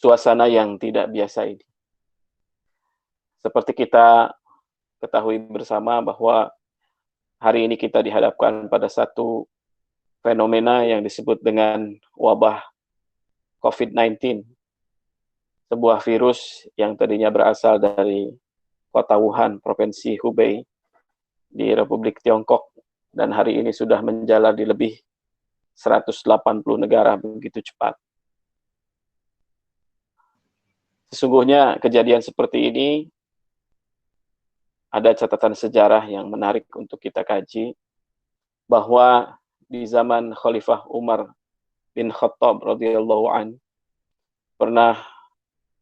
suasana yang tidak biasa ini. Seperti kita ketahui bersama bahwa hari ini kita dihadapkan pada satu fenomena yang disebut dengan wabah COVID-19, sebuah virus yang tadinya berasal dari kota Wuhan, Provinsi Hubei, di Republik Tiongkok, dan hari ini sudah menjalar di lebih 180 negara begitu cepat. Sesungguhnya kejadian seperti ini ada catatan sejarah yang menarik untuk kita kaji, bahwa di zaman Khalifah Umar bin Khattab radhiyallahu an pernah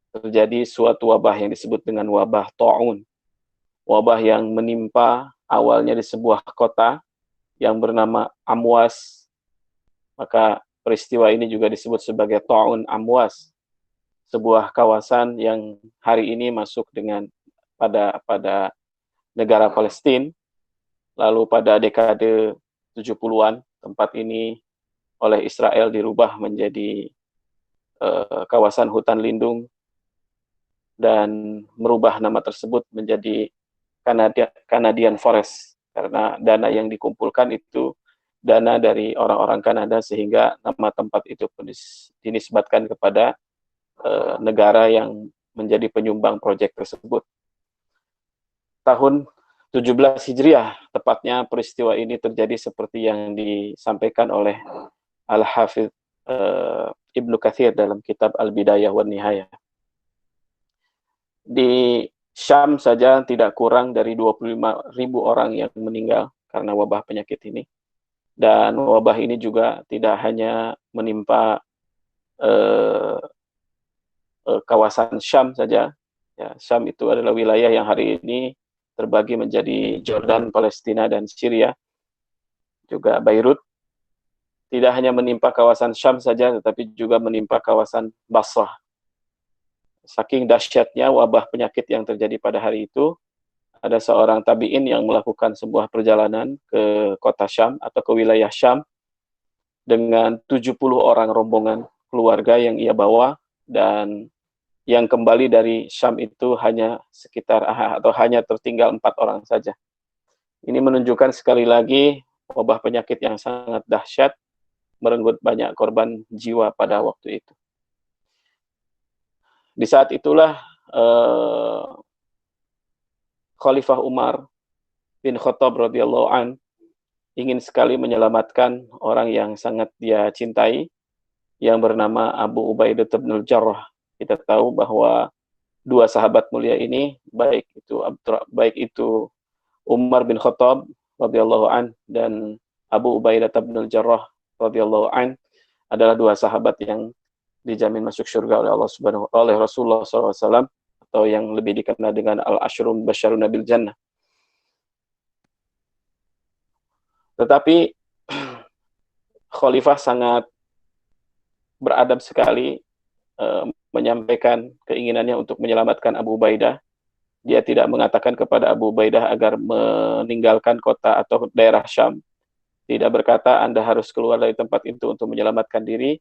terjadi suatu wabah yang disebut dengan wabah ta'un. Wabah yang menimpa awalnya di sebuah kota yang bernama Amwas. Maka peristiwa ini juga disebut sebagai ta'un Amwas, sebuah kawasan yang hari ini masuk dengan pada negara Palestina. Lalu pada dekade 70-an, tempat ini oleh Israel dirubah menjadi kawasan hutan lindung dan merubah nama tersebut menjadi Canadian Forest, karena dana yang dikumpulkan itu dana dari orang-orang Kanada, sehingga nama tempat itu pun dinisbatkan kepada negara yang menjadi penyumbang proyek tersebut. Tahun 17 Hijriah, tepatnya peristiwa ini terjadi seperti yang disampaikan oleh Al-Hafidh Ibnu Katsir dalam kitab Al-Bidayah wan Nihayah. Di Syam saja tidak kurang dari 25.000 orang yang meninggal karena wabah penyakit ini. Dan wabah ini juga tidak hanya menimpa kawasan Syam saja. Ya, Syam itu adalah wilayah yang hari ini terbagi menjadi Jordan, Palestina, dan Syria, juga Beirut. Tidak hanya menimpa kawasan Syam saja, tetapi juga menimpa kawasan Basrah. Saking dahsyatnya wabah penyakit yang terjadi pada hari itu, ada seorang tabi'in yang melakukan sebuah perjalanan ke kota Syam atau ke wilayah Syam dengan 70 orang rombongan keluarga yang ia bawa, dan yang kembali dari Syam itu hanya hanya tertinggal 4 orang saja. Ini menunjukkan sekali lagi wabah penyakit yang sangat dahsyat, merenggut banyak korban jiwa pada waktu itu. Di saat itulah Khalifah Umar bin Khattab radhiyallahu an ingin sekali menyelamatkan orang yang sangat dia cintai, yang bernama Abu Ubaidah bin Jarrah. Kita tahu bahwa dua sahabat mulia ini, baik itu Umar bin Khattab radhiyallahu an dan Abu Ubaidah bin Jarrah radhiyallahu an, adalah dua sahabat yang dijamin masuk surga oleh Rasulullah SAW, atau yang lebih dikenal dengan Al-Ashrun Basyarun Bil Jannah. Tetapi Khalifah sangat beradab sekali menyampaikan keinginannya untuk menyelamatkan Abu Ubaidah. Dia tidak mengatakan kepada Abu Ubaidah agar meninggalkan kota atau daerah Syam. Tidak berkata Anda harus keluar dari tempat itu untuk menyelamatkan diri,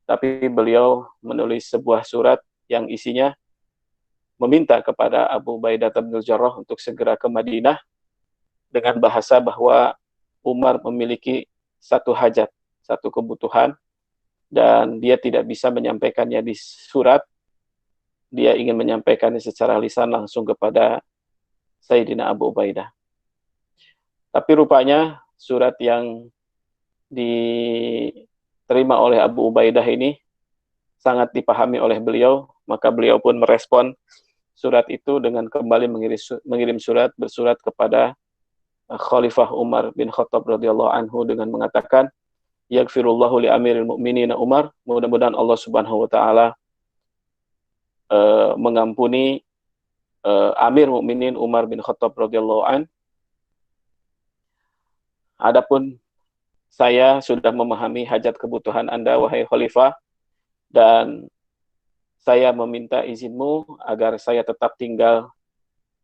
tapi beliau menulis sebuah surat yang isinya meminta kepada Abu Ubaidah bin Jarrah untuk segera ke Madinah, dengan bahasa bahwa Umar memiliki satu hajat, satu kebutuhan, dan dia tidak bisa menyampaikannya di surat. Dia ingin menyampaikannya secara lisan langsung kepada Sayyidina Abu Ubaidah. Tapi rupanya surat yang diterima oleh Abu Ubaidah ini sangat dipahami oleh beliau, maka beliau pun merespon surat itu dengan kembali mengirim bersurat kepada Khalifah Umar bin Khattab radhiyallahu anhu dengan mengatakan, yaghfirullahu li amiril mu'minin Umar, mudah-mudahan Allah Subhanahu wa taala mengampuni Amir Mukminin Umar bin Khattab radhiyallahu an. Adapun saya sudah memahami hajat kebutuhan Anda, wahai Khalifah, dan saya meminta izinmu agar saya tetap tinggal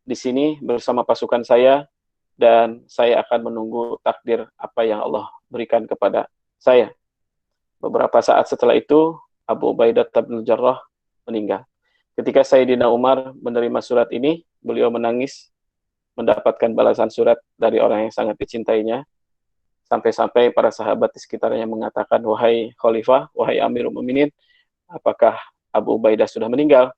di sini bersama pasukan saya, dan saya akan menunggu takdir apa yang Allah berikan kepada saya. Beberapa saat setelah itu, Abu Ubaidah bin Jarrah meninggal. Ketika Sayyidina Umar menerima surat ini, beliau menangis, mendapatkan balasan surat dari orang yang sangat dicintainya, sampai-sampai para sahabat di sekitarnya mengatakan, wahai Khalifah, wahai Amirul Mukminin, apakah Abu Ubaidah sudah meninggal?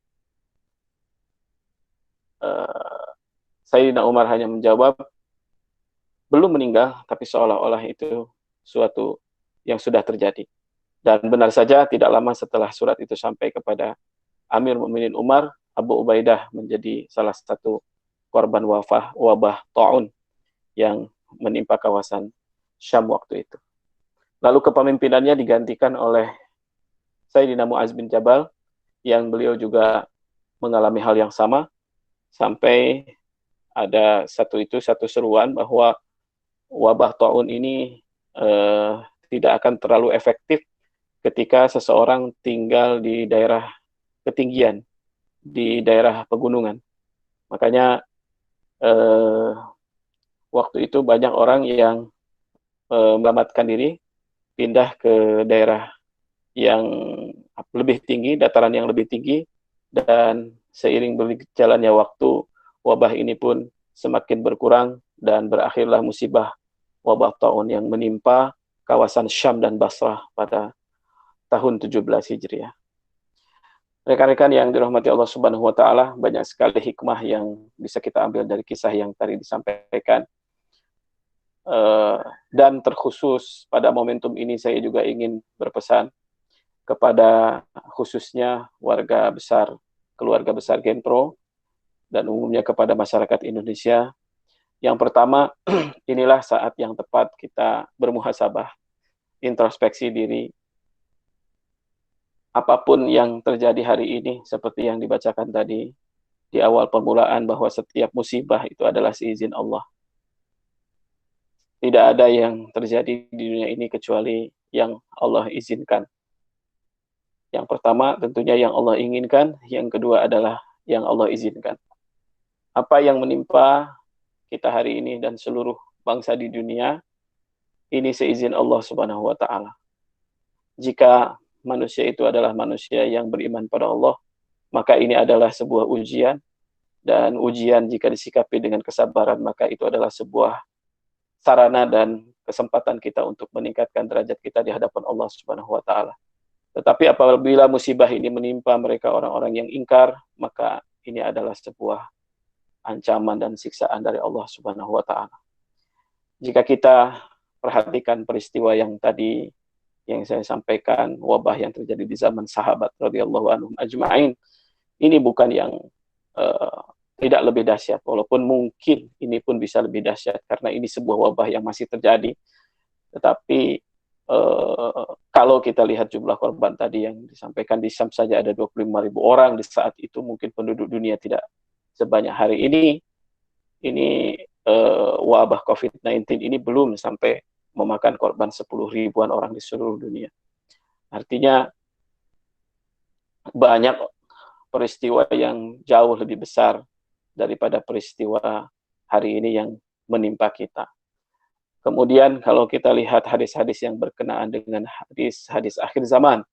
Sayyidina Umar hanya menjawab, belum meninggal, tapi seolah-olah itu suatu yang sudah terjadi. Dan benar saja, tidak lama setelah surat itu sampai kepada Amir Mukminin Umar, Abu Ubaidah menjadi salah satu korban wabah ta'un yang menimpa kawasan Syam waktu itu. Lalu kepemimpinannya digantikan oleh Sayyidina Mu'az bin Jabal, yang beliau juga mengalami hal yang sama, sampai ada satu seruan bahwa wabah ta'un ini tidak akan terlalu efektif ketika seseorang tinggal di daerah ketinggian, di daerah pegunungan. Makanya waktu itu banyak orang yang menyelamatkan diri, pindah ke daerah yang lebih tinggi, dataran yang lebih tinggi, dan seiring berjalannya waktu, wabah ini pun semakin berkurang, dan berakhirlah musibah wabah ta'un yang menimpa kawasan Syam dan Basrah pada tahun 17 Hijriah. Rekan-rekan yang dirahmati Allah Subhanahu wa taala, banyak sekali hikmah yang bisa kita ambil dari kisah yang tadi disampaikan. Dan terkhusus pada momentum ini saya juga ingin berpesan kepada khususnya keluarga besar Genpro, dan umumnya kepada masyarakat Indonesia. Yang pertama, inilah saat yang tepat kita bermuhasabah, introspeksi diri. Apapun yang terjadi hari ini, seperti yang dibacakan tadi di awal permulaan, bahwa setiap musibah itu adalah seizin Allah. Tidak ada yang terjadi di dunia ini kecuali yang Allah izinkan. Yang pertama tentunya yang Allah inginkan, yang kedua adalah yang Allah izinkan. Apa yang menimpa kita hari ini dan seluruh bangsa di dunia, ini seizin Allah Subhanahu wa taala. Jika manusia itu adalah manusia yang beriman pada Allah, maka ini adalah sebuah ujian, dan ujian jika disikapi dengan kesabaran, maka itu adalah sebuah sarana dan kesempatan kita untuk meningkatkan derajat kita di hadapan Allah Subhanahu wa taala. Tetapi apabila musibah ini menimpa mereka orang-orang yang ingkar, maka ini adalah sebuah ancaman dan siksaan dari Allah Subhanahu wa taala. Jika kita perhatikan peristiwa yang tadi yang saya sampaikan, wabah yang terjadi di zaman sahabat radhiyallahu anhum ajma'in, ini bukan yang tidak lebih dahsyat, walaupun mungkin ini pun bisa lebih dahsyat karena ini sebuah wabah yang masih terjadi. Tetapi kalau kita lihat jumlah korban tadi yang disampaikan, di Syam saja ada 25.000 orang di saat itu, mungkin penduduk dunia tidak sebanyak hari ini. Ini wabah COVID-19 ini belum sampai memakan korban 10 ribuan orang di seluruh dunia. Artinya banyak peristiwa yang jauh lebih besar daripada peristiwa hari ini yang menimpa kita. Kemudian kalau kita lihat hadis-hadis yang berkenaan dengan hadis-hadis akhir zaman,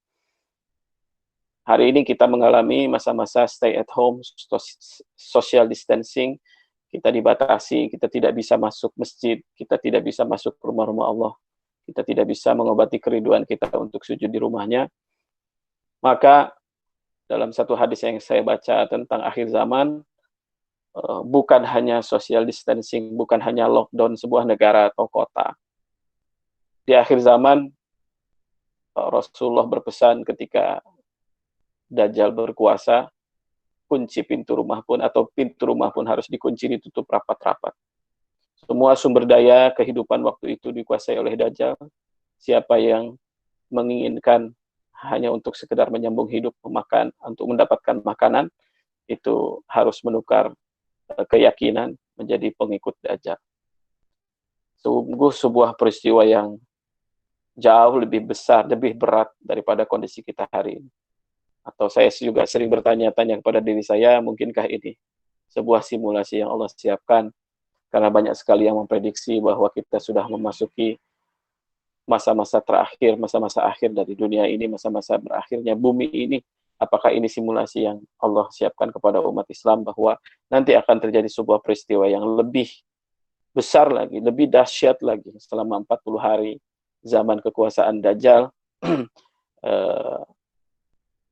hari ini kita mengalami masa-masa stay at home, social distancing, kita dibatasi, kita tidak bisa masuk masjid, kita tidak bisa masuk rumah-rumah Allah, kita tidak bisa mengobati kerinduan kita untuk sujud di rumahnya. Maka dalam satu hadis yang saya baca tentang akhir zaman, bukan hanya social distancing, bukan hanya lockdown sebuah negara atau kota. Di akhir zaman, Rasulullah berpesan ketika Dajjal berkuasa, kunci pintu rumah pun harus dikunci, ditutup rapat-rapat. Semua sumber daya kehidupan waktu itu dikuasai oleh Dajjal. Siapa yang menginginkan hanya untuk sekedar menyambung hidup, untuk mendapatkan makanan, itu harus menukar keyakinan menjadi pengikut Dajjal. Sungguh sebuah peristiwa yang jauh lebih besar, lebih berat daripada kondisi kita hari ini. Atau saya juga sering bertanya-tanya kepada diri saya, mungkinkah ini sebuah simulasi yang Allah siapkan? Karena banyak sekali yang memprediksi bahwa kita sudah memasuki masa-masa terakhir, masa-masa akhir dari dunia ini, masa-masa berakhirnya bumi ini. Apakah ini simulasi yang Allah siapkan kepada umat Islam bahwa nanti akan terjadi sebuah peristiwa yang lebih besar lagi, lebih dahsyat lagi selama 40 hari zaman kekuasaan Dajjal.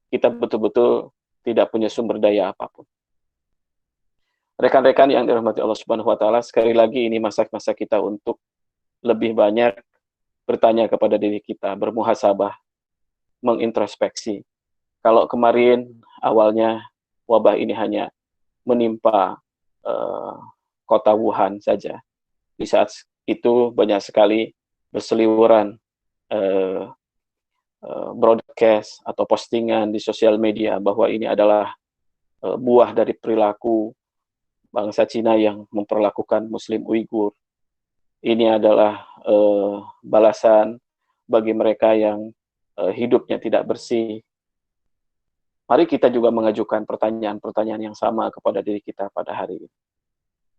Kita betul-betul tidak punya sumber daya apapun. Rekan-rekan yang dirahmati Allah Subhanahu wa taala, sekali lagi ini masa-masa kita untuk lebih banyak bertanya kepada diri kita, bermuhasabah, mengintrospeksi. Kalau kemarin awalnya wabah ini hanya menimpa kota Wuhan saja, di saat itu banyak sekali berseliweran broadcast atau postingan di sosial media bahwa ini adalah buah dari perilaku bangsa Cina yang memperlakukan Muslim Uighur. Ini adalah balasan bagi mereka yang hidupnya tidak bersih. Mari kita juga mengajukan pertanyaan-pertanyaan yang sama kepada diri kita pada hari ini.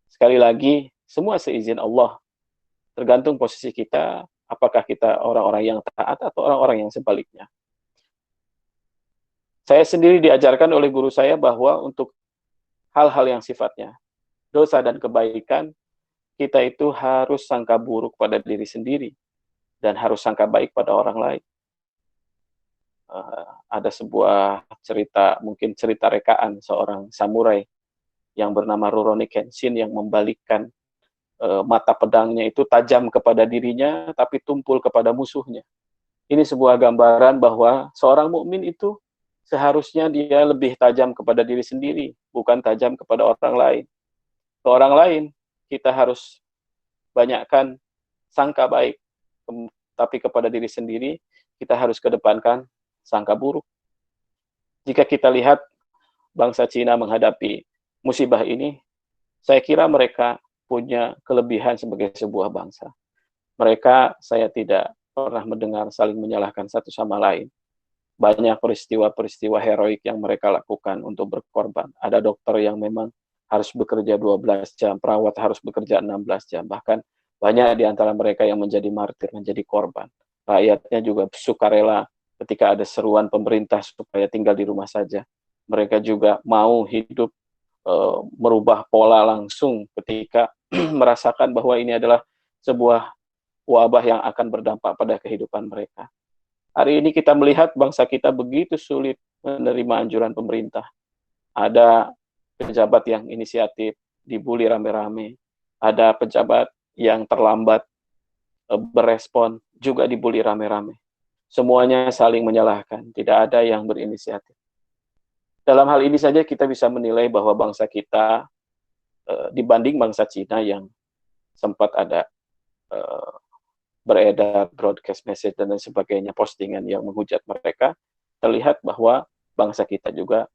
Sekali lagi, semua seizin Allah. Tergantung posisi kita, apakah kita orang-orang yang taat atau orang-orang yang sebaliknya. Saya sendiri diajarkan oleh guru saya bahwa untuk hal-hal yang sifatnya dosa dan kebaikan, kita itu harus sangka buruk pada diri sendiri dan harus sangka baik pada orang lain. Ada sebuah cerita, mungkin cerita rekaan seorang samurai yang bernama Rurouni Kenshin yang membalikkan mata pedangnya itu tajam kepada dirinya tapi tumpul kepada musuhnya. Ini sebuah gambaran bahwa seorang mukmin itu seharusnya dia lebih tajam kepada diri sendiri, bukan tajam kepada orang lain. Ke orang lain kita harus banyakkan sangka baik, tapi kepada diri sendiri kita harus kedepankan sangka buruk. Jika kita lihat bangsa Cina menghadapi musibah ini, saya kira mereka punya kelebihan sebagai sebuah bangsa. Mereka, saya tidak pernah mendengar saling menyalahkan satu sama lain. Banyak peristiwa-peristiwa heroik yang mereka lakukan untuk berkorban. Ada dokter yang memang harus bekerja 12 jam, perawat harus bekerja 16 jam. Bahkan banyak di antara mereka yang menjadi martir, menjadi korban. Rakyatnya juga sukarela ketika ada seruan pemerintah supaya tinggal di rumah saja. Mereka juga mau hidup merubah pola langsung ketika merasakan bahwa ini adalah sebuah wabah yang akan berdampak pada kehidupan mereka. Hari ini kita melihat bangsa kita begitu sulit menerima anjuran pemerintah. Ada pejabat yang inisiatif dibully rame-rame, ada pejabat yang terlambat berespon juga dibully rame-rame. Semuanya saling menyalahkan, tidak ada yang berinisiatif. Dalam hal ini saja kita bisa menilai bahwa bangsa kita dibanding bangsa Cina yang sempat ada beredar broadcast message dan lain sebagainya, postingan yang menghujat mereka, terlihat bahwa bangsa kita juga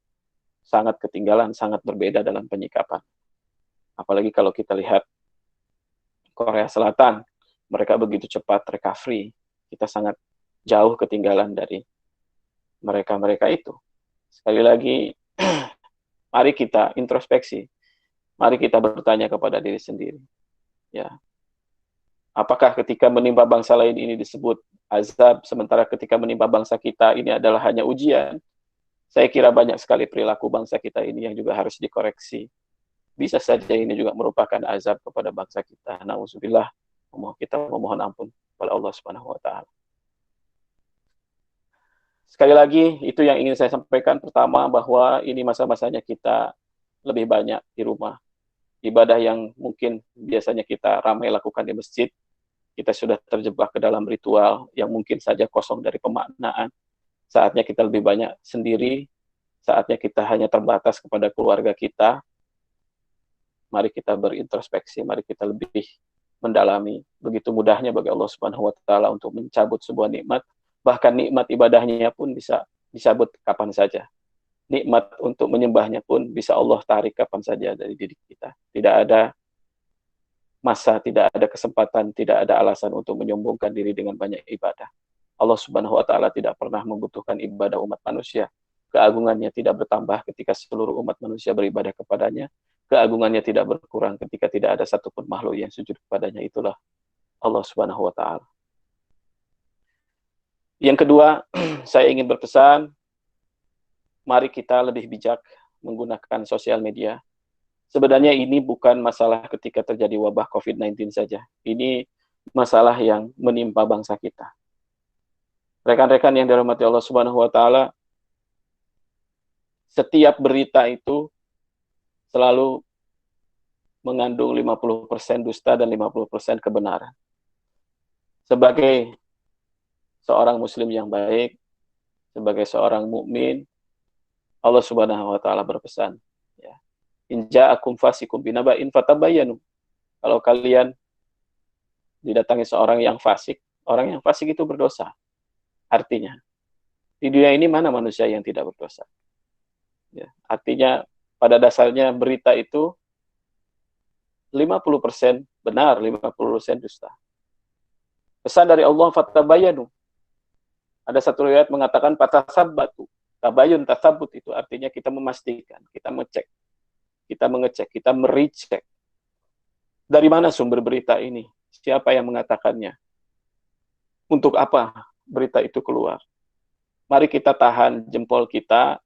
sangat ketinggalan, sangat berbeda dalam penyikapan. Apalagi kalau kita lihat Korea Selatan, mereka begitu cepat recovery, kita sangat jauh ketinggalan dari mereka-mereka itu. Sekali lagi, mari kita introspeksi, mari kita bertanya kepada diri sendiri. Ya, apakah ketika menimpa bangsa lain ini disebut azab, sementara ketika menimpa bangsa kita ini adalah hanya ujian? Saya kira banyak sekali perilaku bangsa kita ini yang juga harus dikoreksi. Bisa saja ini juga merupakan azab kepada bangsa kita. Nauzubillah, kita memohon ampun kepada Allah Subhanahu wa taala. Sekali lagi, itu yang ingin saya sampaikan. Pertama, bahwa ini masa-masanya kita lebih banyak di rumah. Ibadah yang mungkin biasanya kita ramai lakukan di masjid, kita sudah terjebak ke dalam ritual yang mungkin saja kosong dari pemaknaan. Saatnya kita lebih banyak sendiri, saatnya kita hanya terbatas kepada keluarga kita. Mari kita berintrospeksi, mari kita lebih mendalami. Begitu mudahnya bagi Allah Subhanahu wa taala untuk mencabut sebuah nikmat. Bahkan nikmat ibadahnya pun bisa dicabut kapan saja. Nikmat untuk menyembahnya pun bisa Allah tarik kapan saja dari diri kita. Tidak ada masa, tidak ada kesempatan, tidak ada alasan untuk menyombongkan diri dengan banyak ibadah. Allah Subhanahu wa taala tidak pernah membutuhkan ibadah umat manusia. Keagungannya tidak bertambah ketika seluruh umat manusia beribadah kepadanya. Keagungannya tidak berkurang ketika tidak ada satupun makhluk yang sujud kepadanya. Itulah Allah Subhanahu wa taala. Yang kedua, saya ingin berpesan mari kita lebih bijak menggunakan sosial media. Sebenarnya ini bukan masalah ketika terjadi wabah COVID-19 saja. Ini masalah yang menimpa bangsa kita. Rekan-rekan yang dirahmati Allah Subhanahu wa taala, setiap berita itu selalu mengandung 50% dusta dan 50% kebenaran. Sebagai seorang muslim yang baik, sebagai seorang mukmin, Allah Subhanahu wa taala berpesan, ya. In ja'akum fasikum binaba'in fatabayyanu. Kalau kalian didatangi seorang yang fasik, orang yang fasik itu berdosa. Artinya, di dunia ini mana manusia yang tidak berdosa? Ya, artinya pada dasarnya berita itu 50% benar, 50% dusta. Pesan dari Allah, fatabayanu. Ada satu riwayat mengatakan fatasabbatu. Tabayun, tasabut itu artinya kita memastikan, kita mengecek, kita merecek. Dari mana sumber berita ini? Siapa yang mengatakannya? Untuk apa berita itu keluar? Mari kita tahan jempol kita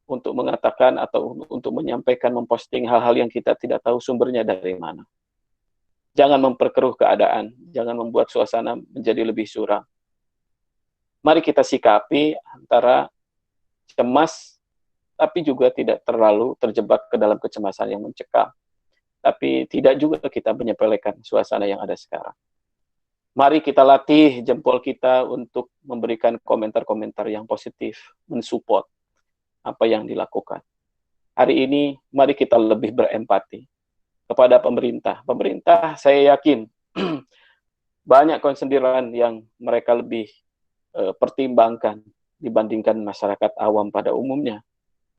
untuk mengatakan atau untuk menyampaikan, memposting hal-hal yang kita tidak tahu sumbernya dari mana. Jangan memperkeruh keadaan, jangan membuat suasana menjadi lebih suram. Mari kita sikapi antara cemas, tapi juga tidak terlalu terjebak ke dalam kecemasan yang mencekam. Tapi tidak juga kita menyepelekan suasana yang ada sekarang. Mari kita latih jempol kita untuk memberikan komentar-komentar yang positif, mensupport apa yang dilakukan. Hari ini, mari kita lebih berempati kepada pemerintah. Pemerintah, saya yakin, banyak konsenderan yang mereka lebih pertimbangkan dibandingkan masyarakat awam pada umumnya.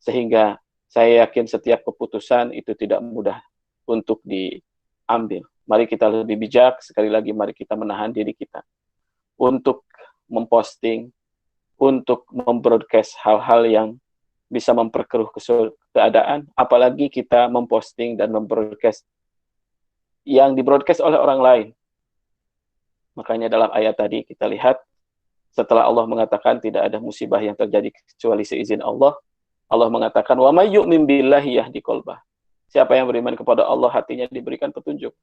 Sehingga saya yakin setiap keputusan itu tidak mudah untuk diambil. Mari kita lebih bijak, sekali lagi mari kita menahan diri kita untuk memposting, untuk membroadcast hal-hal yang bisa memperkeruh keadaan, apalagi kita memposting dan membroadcast yang dibroadcast oleh orang lain. Makanya dalam ayat tadi kita lihat, setelah Allah mengatakan tidak ada musibah yang terjadi kecuali seizin Allah, Allah mengatakan, wa may yu'min billahi yahdi qalbah. Siapa yang beriman kepada Allah, hatinya diberikan petunjuk.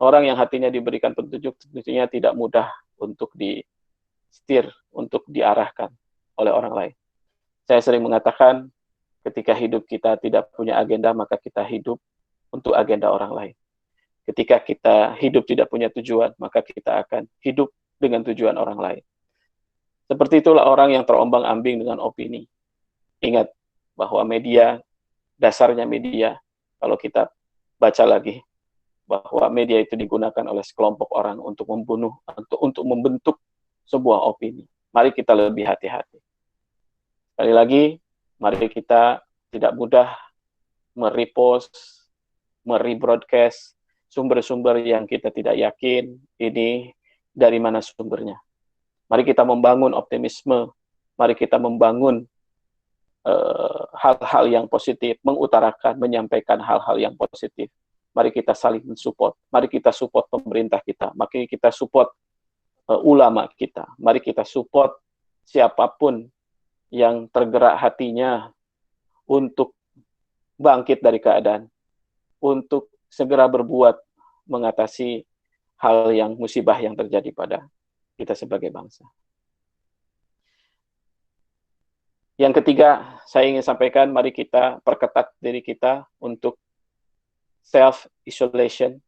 Orang yang hatinya diberikan petunjuk tentunya tidak mudah untuk di-steer, untuk diarahkan oleh orang lain. Saya sering mengatakan, ketika hidup kita tidak punya agenda, maka kita hidup untuk agenda orang lain. Ketika kita hidup tidak punya tujuan, maka kita akan hidup dengan tujuan orang lain. Seperti itulah orang yang terombang-ambing dengan opini. Ingat bahwa media, dasarnya media, kalau kita baca lagi, bahwa media itu digunakan oleh sekelompok orang untuk membunuh, untuk membentuk sebuah opini. Mari kita lebih hati-hati. Sekali lagi, mari kita tidak mudah merepost, merebroadcast sumber-sumber yang kita tidak yakin ini dari mana sumbernya. Mari kita membangun optimisme, mari kita membangun hal-hal yang positif, mengutarakan, menyampaikan hal-hal yang positif. Mari kita saling mensupport, mari kita support pemerintah kita, mari kita support ulama kita, mari kita support siapapun yang tergerak hatinya untuk bangkit dari keadaan, untuk segera berbuat mengatasi hal yang musibah yang terjadi pada kita sebagai bangsa. Yang ketiga, saya ingin sampaikan, mari kita perketat diri kita untuk self-isolation.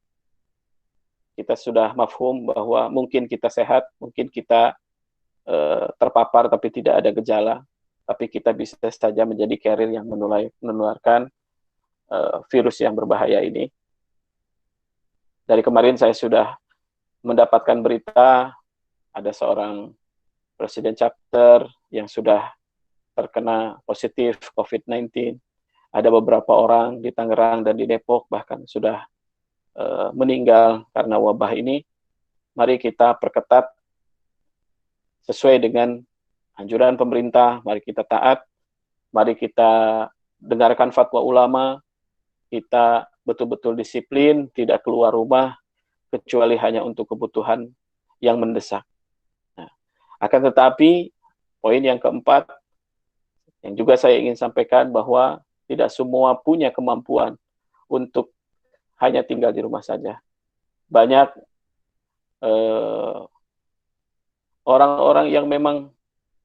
Kita sudah mafhum bahwa mungkin kita sehat, mungkin kita terpapar tapi tidak ada gejala, tapi kita bisa saja menjadi carrier yang menularkan virus yang berbahaya ini. Dari kemarin saya sudah mendapatkan berita ada seorang presiden chapter yang sudah terkena positif COVID-19. Ada beberapa orang di Tangerang dan di Depok bahkan sudah meninggal karena wabah ini. Mari kita perketat sesuai dengan anjuran pemerintah, mari kita taat, mari kita dengarkan fatwa ulama, kita betul-betul disiplin, tidak keluar rumah, kecuali hanya untuk kebutuhan yang mendesak. Nah, akan tetapi, poin yang keempat, Yang juga saya ingin sampaikan bahwa tidak semua punya kemampuan untuk hanya tinggal di rumah saja. Banyak orang-orang yang memang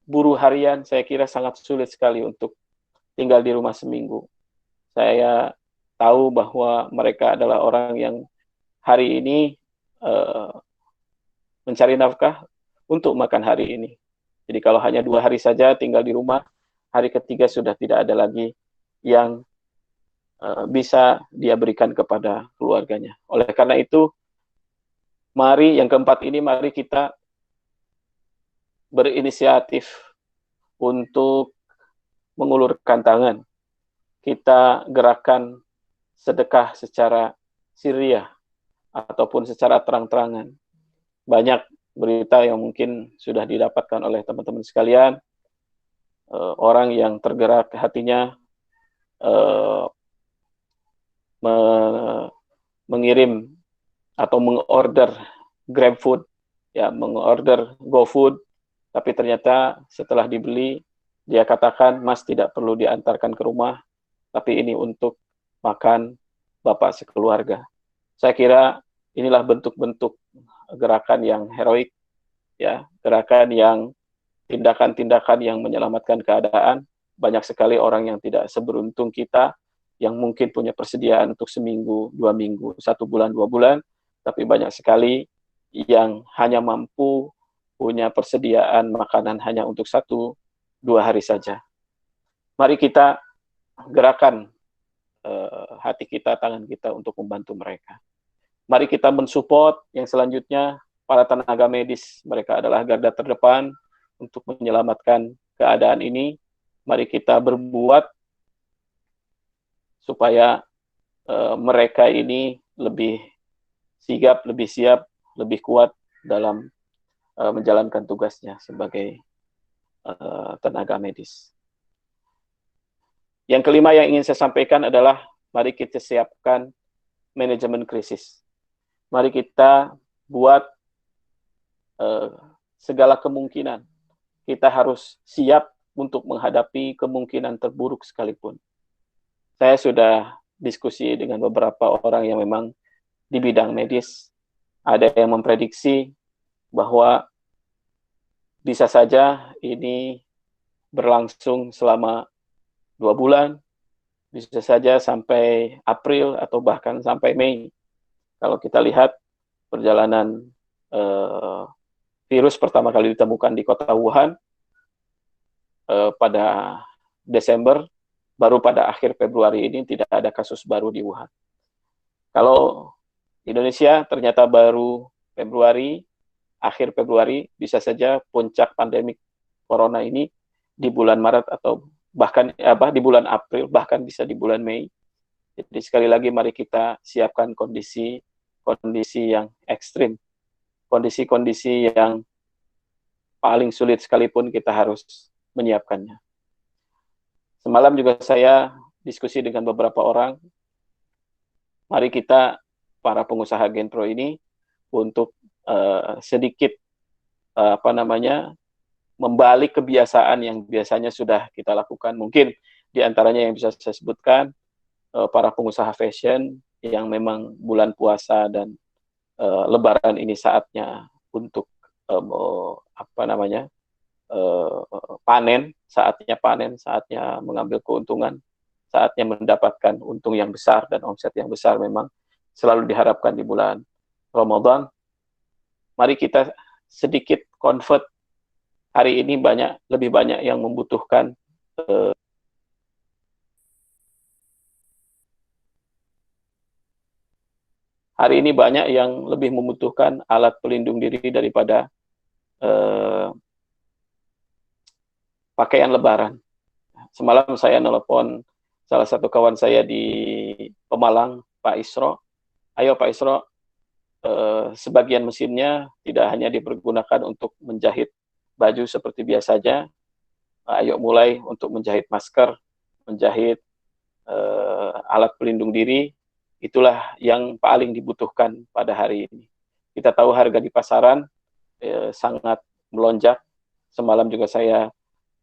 buruh harian, saya kira sangat sulit sekali untuk tinggal di rumah seminggu. Saya tahu bahwa mereka adalah orang yang hari ini uh, mencari nafkah untuk makan hari ini. Jadi kalau hanya 2 hari saja tinggal di rumah, hari ketiga sudah tidak ada lagi yang bisa dia berikan kepada keluarganya. Oleh karena itu, mari yang keempat ini, mari kita berinisiatif untuk mengulurkan tangan. Kita gerakan sedekah secara sirriyah ataupun secara terang-terangan. Banyak berita yang mungkin sudah didapatkan oleh teman-teman sekalian, orang yang tergerak hatinya mengirim atau mengorder GrabFood, ya, mengorder GoFood, tapi ternyata setelah dibeli dia katakan, Mas tidak perlu diantarkan ke rumah, tapi ini untuk makan Bapak sekeluarga. Saya kira inilah bentuk-bentuk gerakan yang heroik, ya, gerakan yang tindakan-tindakan yang menyelamatkan keadaan. Banyak sekali orang yang tidak seberuntung kita, yang mungkin punya persediaan untuk seminggu, 2 minggu, 1 bulan, 2 bulan, tapi banyak sekali yang hanya mampu punya persediaan makanan hanya untuk 1-2 hari saja. Mari kita gerakan hati kita, tangan kita untuk membantu mereka. Mari kita mensupport yang selanjutnya, para tenaga medis. Mereka adalah garda terdepan untuk menyelamatkan keadaan ini. Mari kita berbuat supaya mereka ini lebih sigap, lebih siap, lebih kuat dalam menjalankan tugasnya sebagai tenaga medis. Yang kelima yang ingin saya sampaikan adalah mari kita siapkan manajemen krisis. Mari kita buat segala kemungkinan. Kita harus siap untuk menghadapi kemungkinan terburuk sekalipun. Saya sudah diskusi dengan beberapa orang yang memang di bidang medis. Ada yang memprediksi bahwa bisa saja ini berlangsung selama 2 bulan, bisa saja sampai April atau bahkan sampai Mei. Kalau kita lihat perjalanan virus pertama kali ditemukan di kota Wuhan pada Desember, baru pada akhir Februari ini tidak ada kasus baru di Wuhan. Kalau Indonesia ternyata baru Februari, akhir Februari, bisa saja puncak pandemik corona ini di bulan Maret atau bahkan di bulan April, bahkan bisa di bulan Mei. Jadi sekali lagi mari kita siapkan kondisi yang ekstrim, kondisi yang paling sulit sekalipun kita harus menyiapkannya. Semalam juga saya diskusi dengan beberapa orang. Mari kita, para pengusaha Genpro ini, untuk sedikit membalik kebiasaan yang biasanya sudah kita lakukan. Mungkin di antaranya yang bisa saya sebutkan, para pengusaha fashion yang memang bulan puasa dan Lebaran ini saatnya untuk panen, saatnya mengambil keuntungan, saatnya mendapatkan untung yang besar dan omset yang besar memang selalu diharapkan di bulan Ramadan. Mari kita sedikit convert. Hari ini lebih banyak yang membutuhkan hari ini banyak yang lebih membutuhkan alat pelindung diri daripada pakaian Lebaran. Semalam saya nelpon salah satu kawan saya di Pemalang, Pak Isro. Ayo Pak Isro, sebagian mesinnya tidak hanya dipergunakan untuk menjahit baju seperti biasanya. Ayo mulai untuk menjahit masker, menjahit alat pelindung diri. Itulah yang paling dibutuhkan pada hari ini. Kita tahu harga di pasaran sangat melonjak. Semalam juga saya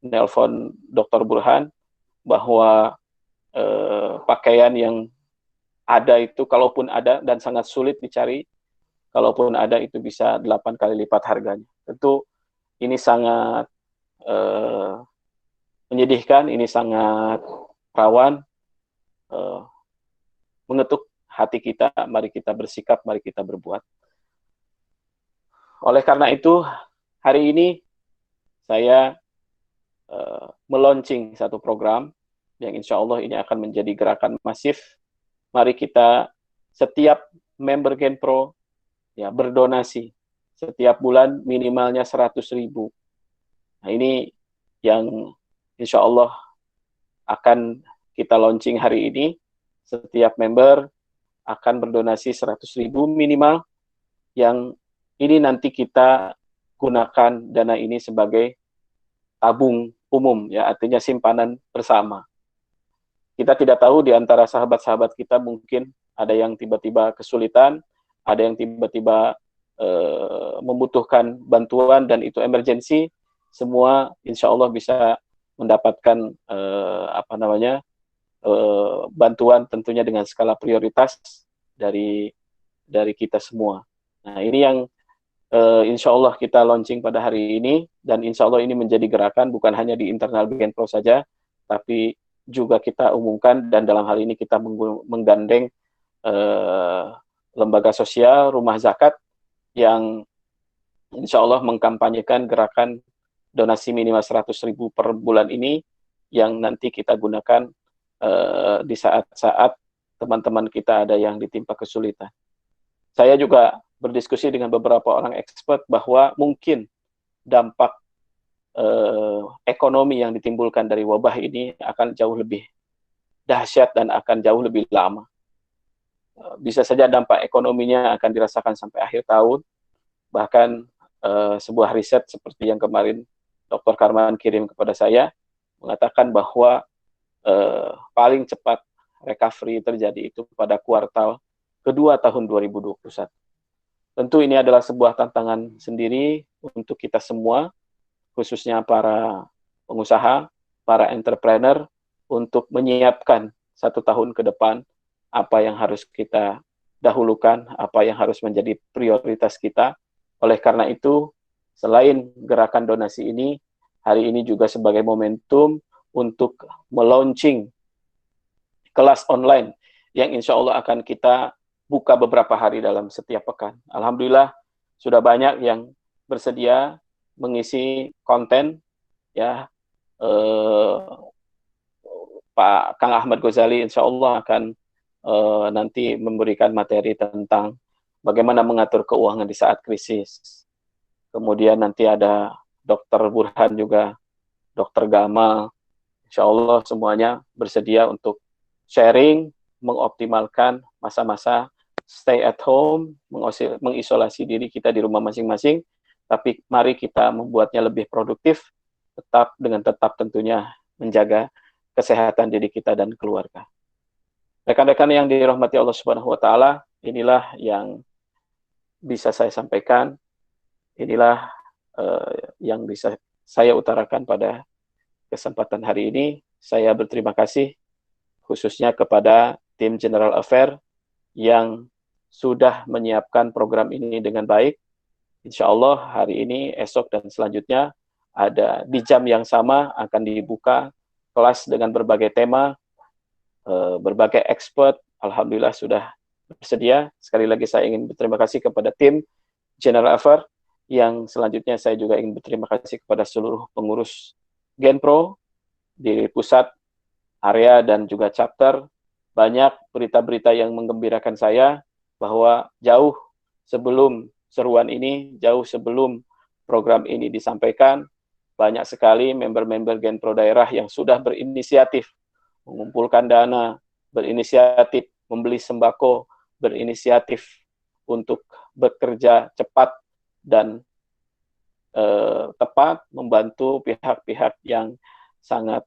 nelpon Dr. Burhan bahwa pakaian yang ada itu, kalaupun ada dan sangat sulit dicari, kalaupun ada itu bisa 8 kali lipat harganya. Tentu ini sangat menyedihkan, ini sangat rawan, mengetuk hati kita. Mari kita bersikap, mari kita berbuat. Oleh karena itu, hari ini saya meluncing satu program yang insya Allah ini akan menjadi gerakan masif. Mari kita setiap member Genpro ya berdonasi setiap bulan minimalnya 100.000. Nah, ini yang insya Allah akan kita launching hari ini. Setiap member akan berdonasi 100.000 minimal, yang ini nanti kita gunakan dana ini sebagai tabung umum, ya, artinya simpanan bersama. Kita tidak tahu di antara sahabat-sahabat kita mungkin ada yang tiba-tiba kesulitan, ada yang tiba-tiba membutuhkan bantuan dan itu emergensi. Semua insya Allah bisa mendapatkan bantuan tentunya dengan skala prioritas dari kita semua. Nah, ini yang insya Allah kita launching pada hari ini, dan insya Allah ini menjadi gerakan bukan hanya di internal Genpro saja, tapi juga kita umumkan, dan dalam hal ini kita menggandeng lembaga sosial, rumah zakat, yang insya Allah mengkampanyekan gerakan donasi minimal 100.000 per bulan ini, yang nanti kita gunakan di saat-saat teman-teman kita ada yang ditimpa kesulitan. Saya juga berdiskusi dengan beberapa orang expert bahwa mungkin dampak ekonomi yang ditimbulkan dari wabah ini akan jauh lebih dahsyat dan akan jauh lebih lama. Bisa saja dampak ekonominya akan dirasakan sampai akhir tahun. Bahkan sebuah riset seperti yang kemarin Dr. Karman kirim kepada saya mengatakan bahwa paling cepat recovery terjadi itu pada kuartal kedua tahun 2021. Tentu ini adalah sebuah tantangan sendiri untuk kita semua, khususnya para pengusaha, para entrepreneur, untuk menyiapkan 1 tahun ke depan apa yang harus kita dahulukan, apa yang harus menjadi prioritas kita. Oleh karena itu, selain gerakan donasi ini, hari ini juga sebagai momentum untuk melaunching kelas online yang insya Allah akan kita buka beberapa hari dalam setiap pekan. Alhamdulillah, sudah banyak yang bersedia mengisi konten, ya. Pak Kang Ahmad Ghazali insya Allah akan nanti memberikan materi tentang bagaimana mengatur keuangan di saat krisis. Kemudian nanti ada Dr. Burhan juga, Dr. Gamal, insya Allah semuanya bersedia untuk sharing, mengoptimalkan masa-masa stay at home, mengisolasi diri kita di rumah masing-masing, tapi mari kita membuatnya lebih produktif, tetap tentunya menjaga kesehatan diri kita dan keluarga. Rekan-rekan yang dirahmati Allah Subhanahu wa taala, inilah yang bisa saya sampaikan. Inilah yang bisa saya utarakan pada kesempatan hari ini. Saya berterima kasih khususnya kepada tim General Affair yang sudah menyiapkan program ini dengan baik. Insya Allah hari ini, esok, dan selanjutnya ada di jam yang sama akan dibuka kelas dengan berbagai tema, berbagai expert. Alhamdulillah sudah bersedia. Sekali lagi saya ingin berterima kasih kepada tim General Affair, yang selanjutnya saya juga ingin berterima kasih kepada seluruh pengurus Genpro di pusat, area, dan juga chapter. Banyak berita-berita yang menggembirakan saya bahwa jauh sebelum seruan ini, jauh sebelum program ini disampaikan, banyak sekali member-member Genpro daerah yang sudah berinisiatif mengumpulkan dana, berinisiatif membeli sembako, berinisiatif untuk bekerja cepat dan tepat membantu pihak-pihak yang sangat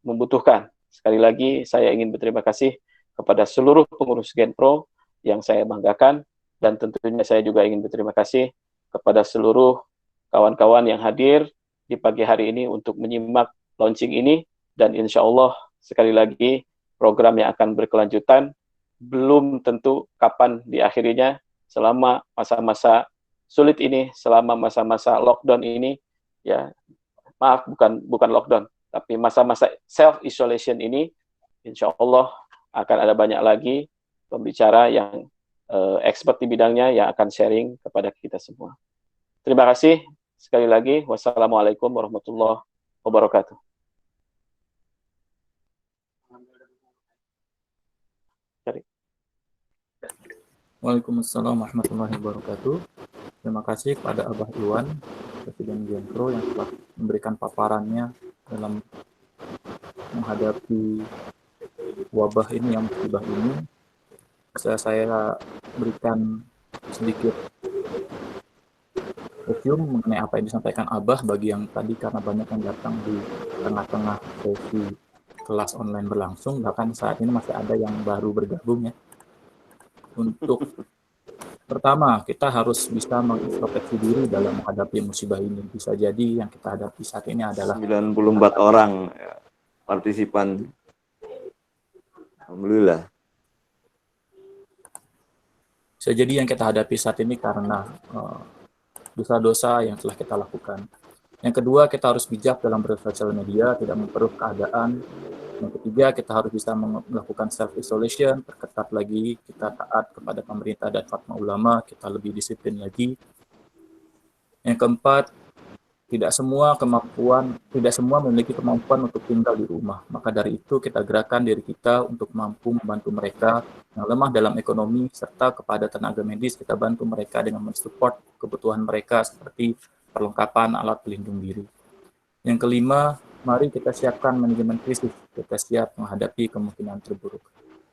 membutuhkan. Sekali lagi saya ingin berterima kasih kepada seluruh pengurus Genpro yang saya banggakan, dan tentunya saya juga ingin berterima kasih kepada seluruh kawan-kawan yang hadir di pagi hari ini untuk menyimak launching ini, dan insya Allah sekali lagi program yang akan berkelanjutan, belum tentu kapan diakhirinya. Selama masa-masa sulit ini, selama masa-masa lockdown ini, ya maaf, bukan lockdown, tapi masa-masa self isolation ini, insya Allah akan ada banyak lagi pembicara yang expert di bidangnya yang akan sharing kepada kita semua. Terima kasih sekali lagi. Wassalamualaikum warahmatullahi wabarakatuh. Waalaikumsalam warahmatullahi wabarakatuh. Terima kasih kepada Abah Iwan, Presiden Genpro, yang telah memberikan paparannya dalam menghadapi wabah ini, yang musibah ini. Saya berikan sedikit review mengenai apa yang disampaikan Abah bagi yang tadi, karena banyak yang datang di tengah-tengah sesi kelas online berlangsung, bahkan saat ini masih ada yang baru bergabung ya. Untuk pertama, kita harus bisa mengintrospeksi diri dalam menghadapi musibah ini. Bisa jadi yang kita hadapi saat ini adalah 94 orang partisipan. Alhamdulillah. Bisa jadi yang kita hadapi saat ini karena dosa-dosa yang telah kita lakukan. Yang kedua, kita harus bijak dalam bersosial media, tidak memperkeruh keadaan. Yang ketiga, kita harus bisa melakukan self-isolation, perketat lagi, kita taat kepada pemerintah dan fatwa ulama, kita lebih disiplin lagi. Yang keempat, tidak semua memiliki kemampuan untuk tinggal di rumah. Maka dari itu, kita gerakan diri kita untuk mampu membantu mereka yang lemah dalam ekonomi, serta kepada tenaga medis, kita bantu mereka dengan mensupport kebutuhan mereka seperti perlengkapan alat pelindung diri. Yang kelima, mari kita siapkan manajemen krisis, kita siap menghadapi kemungkinan terburuk.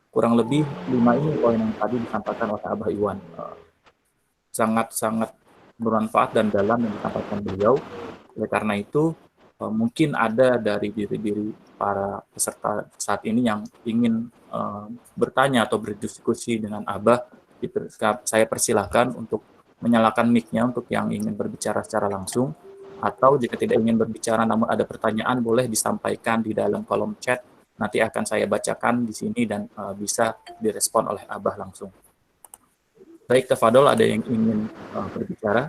Kurang lebih 5 ini poin yang tadi disampaikan oleh Abah Iwan. Sangat-sangat bermanfaat dan dalam yang disampaikan beliau. Oleh karena itu, mungkin ada dari diri-diri para peserta saat ini yang ingin bertanya atau berdiskusi dengan Abah. Saya persilahkan untuk menyalakan mic-nya untuk yang ingin berbicara secara langsung. Atau jika tidak ingin berbicara namun ada pertanyaan, boleh disampaikan di dalam kolom chat. Nanti akan saya bacakan di sini dan bisa direspon oleh Abah langsung. Baik, Tafadol, ada yang ingin berbicara?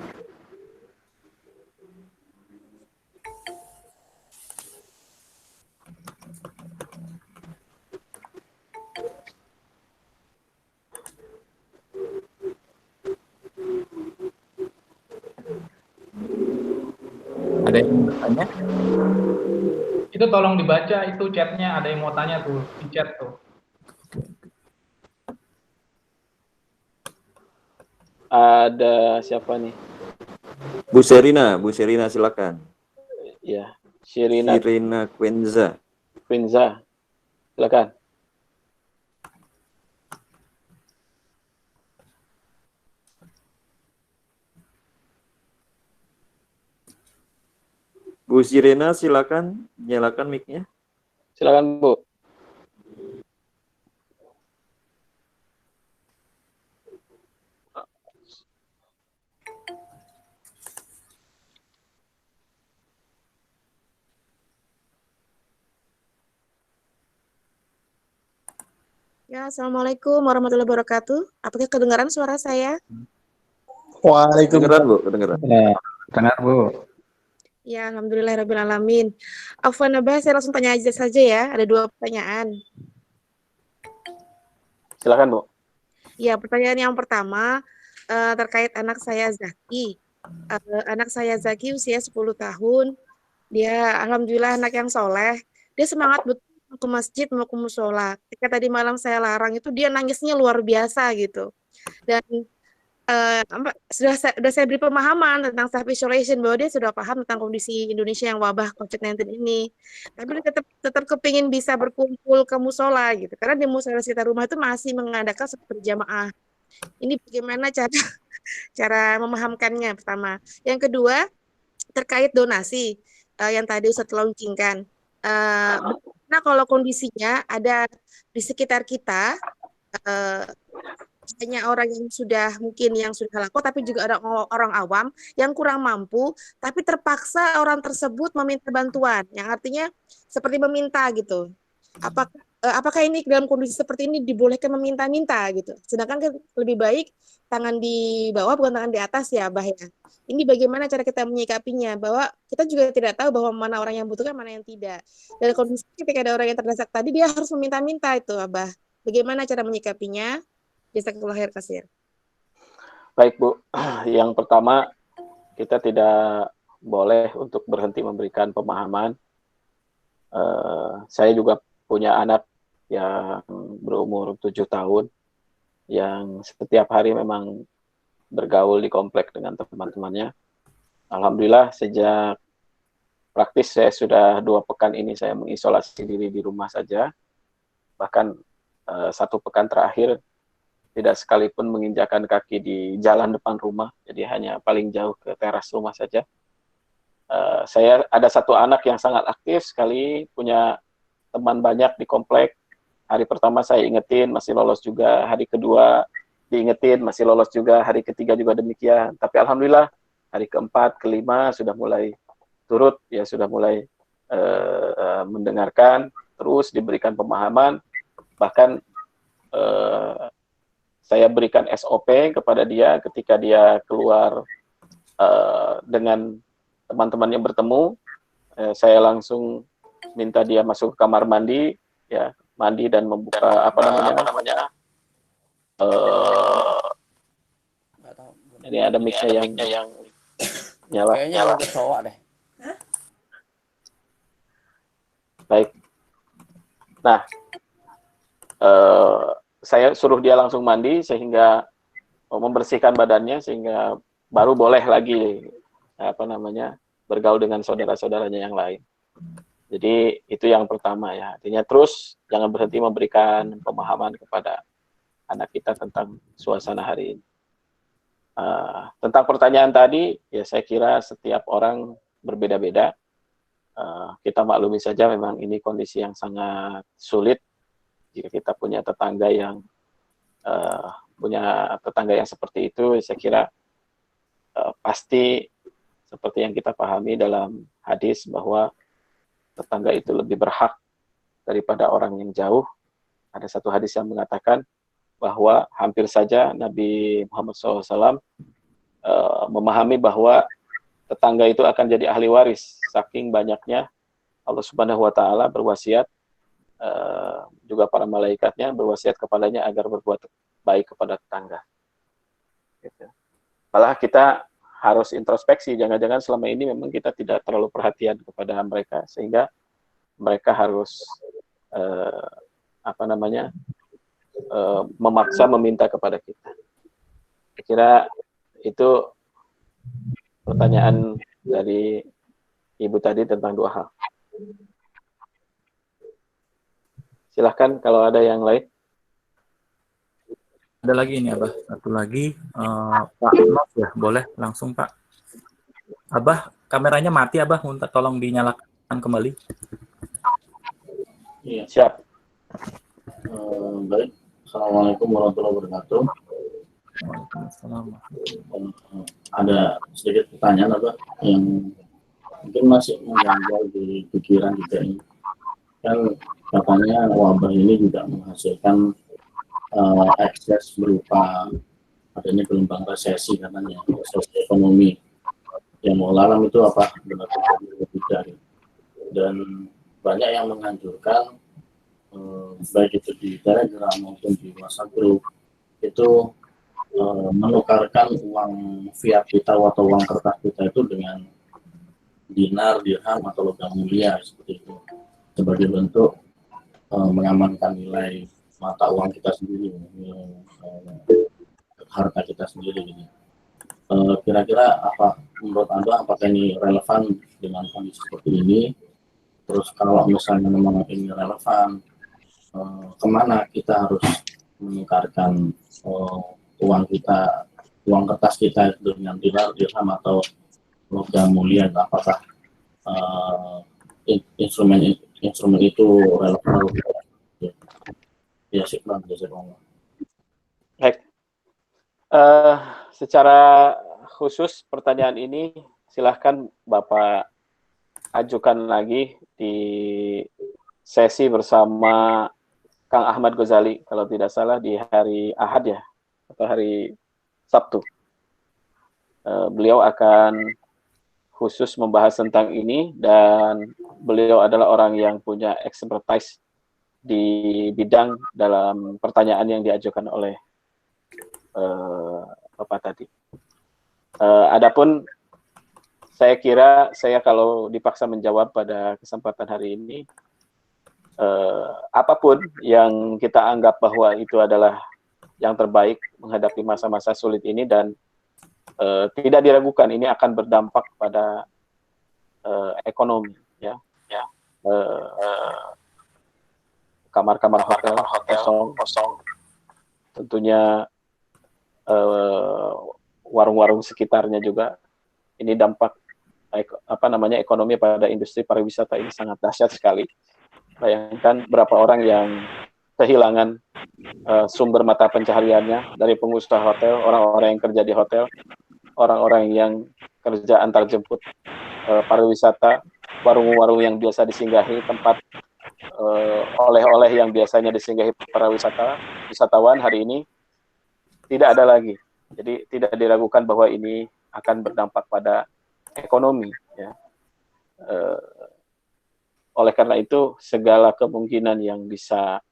Ada yang ingin bertanya? Itu tolong dibaca itu chatnya, ada yang mau tanya tuh di chat tuh. Ada siapa nih? Bu Serina silakan. Ya, Shirina Quenza, silakan. Bu Sirena, silakan nyalakan mic-nya. Silakan, Bu. Ya, Assalamualaikum warahmatullahi wabarakatuh. Apakah kedengaran suara saya? Waalaikumsalam. Kedengaran. Dengar, Bu. Ya, alhamdulillahirrahmanirrahim. Afwan Abah, saya langsung tanya aja saja ya. Ada 2 pertanyaan. Silakan, Bu. Ya, pertanyaan yang pertama terkait anak saya Zaki. Anak saya Zaki usia 10 tahun. Dia alhamdulillah anak yang soleh. Dia semangat betul mau ke masjid, mau ke musola. Ketika tadi malam saya larang itu dia nangisnya luar biasa gitu. Dan sudah saya beri pemahaman tentang self isolation, bahwa dia sudah paham tentang kondisi Indonesia yang wabah COVID-19 ini. Tapi dia tetap kepingin bisa berkumpul ke musola gitu. Karena di musola sekitar rumah itu masih mengadakan sholat berjamaah. Ini bagaimana cara memahamkannya pertama. Yang kedua, terkait donasi yang tadi Ustadz launchingkan. Nah, kalau kondisinya ada di sekitar kita hanya orang yang sudah mungkin yang sudah laku, tapi juga ada orang awam yang kurang mampu, tapi terpaksa orang tersebut meminta bantuan, yang artinya seperti meminta gitu. Apakah ini dalam kondisi seperti ini dibolehkan meminta-minta gitu? Sedangkan kan lebih baik tangan di bawah bukan tangan di atas ya, Abah ya. Ini bagaimana cara kita menyikapinya, bahwa kita juga tidak tahu bahwa mana orang yang butuhkan, mana yang tidak. Dan kondisi ketika ada orang yang terdesak tadi, dia harus meminta-minta itu, Abah. Bagaimana cara menyikapinya? Jazakallahu khair kasir. Baik Bu, yang pertama kita tidak boleh untuk berhenti memberikan pemahaman. Saya juga punya anak yang berumur 7 tahun yang setiap hari memang bergaul di komplek dengan teman-temannya. Alhamdulillah sejak praktis saya sudah 2 pekan ini saya mengisolasi diri di rumah saja. Bahkan 1 pekan terakhir tidak sekalipun menginjakan kaki di jalan depan rumah, jadi hanya paling jauh ke teras rumah saja. Saya ada 1 anak yang sangat aktif sekali, punya teman banyak di komplek. Hari pertama saya ingetin, masih lolos juga. Hari kedua diingetin, masih lolos juga. Hari ketiga juga demikian. Tapi alhamdulillah hari keempat, kelima sudah mulai turut, ya sudah mulai mendengarkan, terus diberikan pemahaman. Bahkan saya berikan SOP kepada dia ketika dia keluar dengan teman-temannya bertemu, saya langsung minta dia masuk ke kamar mandi, ya mandi dan membuka ini ada mic-nya yang nyala. Kayaknya ada kecoa deh. Baik. Nah, saya suruh dia langsung mandi sehingga membersihkan badannya sehingga baru boleh lagi bergaul dengan saudara-saudaranya yang lain. Jadi itu yang pertama ya. Artinya terus jangan berhenti memberikan pemahaman kepada anak kita tentang suasana hari ini. Tentang pertanyaan tadi, ya saya kira setiap orang berbeda-beda. Kita maklumi saja memang ini kondisi yang sangat sulit. Jika kita punya tetangga yang seperti itu, saya kira pasti seperti yang kita pahami dalam hadis bahwa tetangga itu lebih berhak daripada orang yang jauh. Ada 1 hadis yang mengatakan bahwa hampir saja Nabi Muhammad SAW memahami bahwa tetangga itu akan jadi ahli waris. Saking banyaknya Allah Subhanahu Wa Taala berwasiat, juga para malaikatnya berwasiat kepadanya agar berbuat baik kepada tetangga. Gitu. Malah kita harus introspeksi, jangan-jangan selama ini memang kita tidak terlalu perhatian kepada mereka, sehingga mereka harus memaksa meminta kepada kita. Saya kira itu pertanyaan dari Ibu tadi tentang 2 hal. Silahkan kalau ada yang lain. Ada lagi ini Abah, 1 lagi, Pak Nos ya, boleh langsung Pak. Abah, kameranya mati Abah, minta tolong dinyalakan kembali. Iya. Siap. Baik. Assalamualaikum warahmatullahi wabarakatuh. Waalaikumsalam. Ada sedikit pertanyaan Abah yang mungkin masih mengganjal di pikiran kita ini. Kan katanya wabah ini juga menghasilkan ekses berupa adanya gelombang resesi, katanya resesi ekonomi yang alam itu apa benar-benar lebih dari, dan banyak yang menganjurkan baik itu di Telegram maupun di WhatsApp group itu menukarkan uang fiat kita atau uang kertas kita itu dengan dinar, dirham atau logam mulia seperti itu, sebagai bentuk mengamankan nilai mata uang kita sendiri, harta kita sendiri gitu. Kira-kira apa menurut Anda, apakah ini relevan dengan kondisi seperti ini? Terus kalau misalnya memang ini relevan, kemana kita harus menukarkan uang kita, uang kertas kita dengan dinar, dirham atau logam mulia? Apakah instrumen itu relevan? Ya, syukran. Baik, Eh, secara khusus pertanyaan ini silahkan Bapak ajukan lagi di sesi bersama Kang Ahmad Ghazali, kalau tidak salah di hari Ahad ya, atau hari Sabtu. Beliau akan khusus membahas tentang ini, dan beliau adalah orang yang punya expertise di bidang dalam pertanyaan yang diajukan oleh Bapak tadi. Adapun saya kira saya kalau dipaksa menjawab pada kesempatan hari ini, apapun yang kita anggap bahwa itu adalah yang terbaik menghadapi masa-masa sulit ini, dan tidak diragukan ini akan berdampak pada ekonomi, ya. Kamar-kamar hotel kosong, tentunya warung-warung sekitarnya juga. Ini dampak ekonomi pada industri pariwisata ini sangat dahsyat sekali. Bayangkan berapa orang yang kehilangan sumber mata pencahariannya, dari pengusaha hotel, orang-orang yang kerja di hotel, orang-orang yang kerja antar jemput, pariwisata, warung-warung yang biasa disinggahi, tempat oleh-oleh yang biasanya disinggahi para wisatawan hari ini tidak ada lagi. Jadi tidak diragukan bahwa ini akan berdampak pada ekonomi, ya. Oleh karena itu segala kemungkinan yang bisa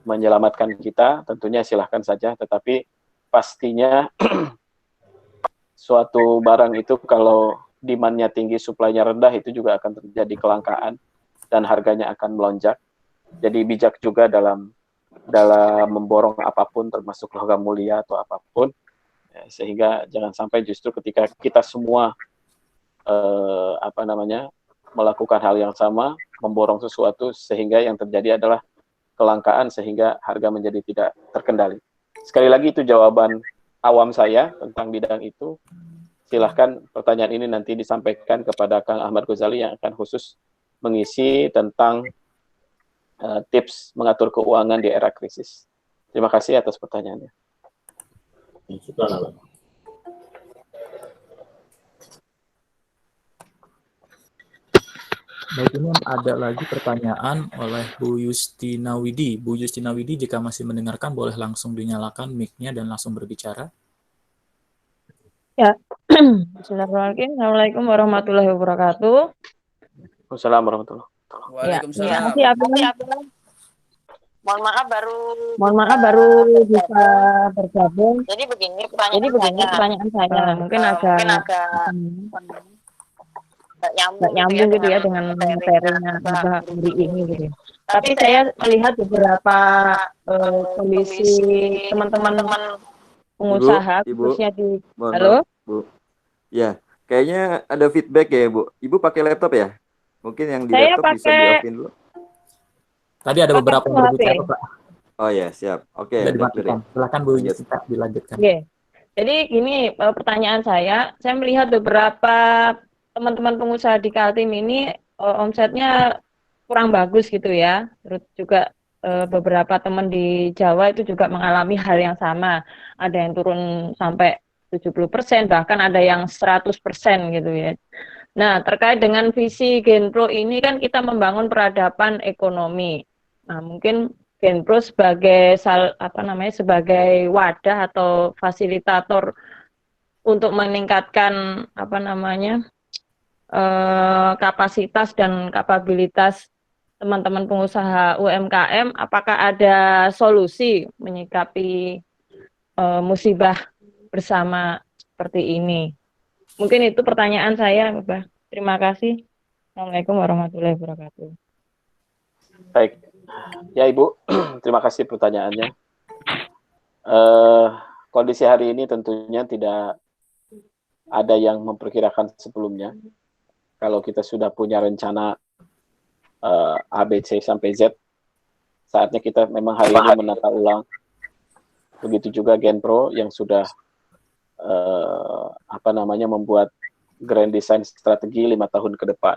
menyelamatkan kita tentunya silahkan saja, tetapi pastinya suatu barang itu kalau demand-nya tinggi, supply-nya rendah, itu juga akan terjadi kelangkaan dan harganya akan melonjak. Jadi bijak juga dalam memborong apapun, termasuk logam mulia atau apapun, ya, sehingga jangan sampai justru ketika kita semua melakukan hal yang sama, memborong sesuatu, sehingga yang terjadi adalah kelangkaan sehingga harga menjadi tidak terkendali. Sekali lagi itu jawaban awam saya tentang bidang itu. Silahkan pertanyaan ini nanti disampaikan kepada Kang Ahmad Ghazali yang akan khusus mengisi tentang tips mengatur keuangan di era krisis. Terima kasih atas pertanyaannya. Baik, ini ada lagi pertanyaan oleh Bu Yustina Widi. Bu Yustina Widi, jika masih mendengarkan, boleh langsung dinyalakan mic-nya dan langsung berbicara. Ya, Bismillahirrahmanirrahim. Assalamualaikum warahmatullahi wabarakatuh. Wassalamualaikum warahmatullahi wabarakatuh. Ya, terima kasih Abang. Mohon maaf baru bisa bergabung. Jadi begini pertanyaan saya. Mungkin agak nggak nyambung gitu ya dengan materinya Abah hari ini gitu. Tapi saya melihat beberapa kondisi teman-teman pengusaha, khususnya di halo Bu. Ya, kayaknya ada feedback ya, Bu. Ibu pakai laptop ya? Mungkin yang di saya laptop bisa di-off-in dulu. Tadi ada beberapa yang berbicara, Pak. Oh ya, siap. Oke, silakan Bu Yusita dilanjutkan. Oke. Jadi gini, pertanyaan saya melihat beberapa teman-teman pengusaha di Kaltim ini omsetnya kurang bagus gitu ya. Terus juga beberapa teman di Jawa itu juga mengalami hal yang sama. Ada yang turun sampai 70%, bahkan ada yang 100% gitu ya. Nah, terkait dengan visi Genpro ini kan kita membangun peradaban ekonomi. Nah, mungkin Genpro sebagai sebagai wadah atau fasilitator untuk meningkatkan kapasitas dan kapabilitas teman-teman pengusaha UMKM, apakah ada solusi menyikapi musibah bersama seperti ini? Mungkin itu pertanyaan saya, Bapak. Terima kasih. Assalamualaikum warahmatullahi wabarakatuh. Baik, ya Ibu, terima kasih pertanyaannya. Kondisi hari ini tentunya tidak ada yang memperkirakan sebelumnya. Kalau kita sudah punya rencana A, B, C sampai Z, saatnya kita memang hari ini menata ulang. Begitu juga Genpro yang sudah membuat grand design strategi 5 tahun ke depan.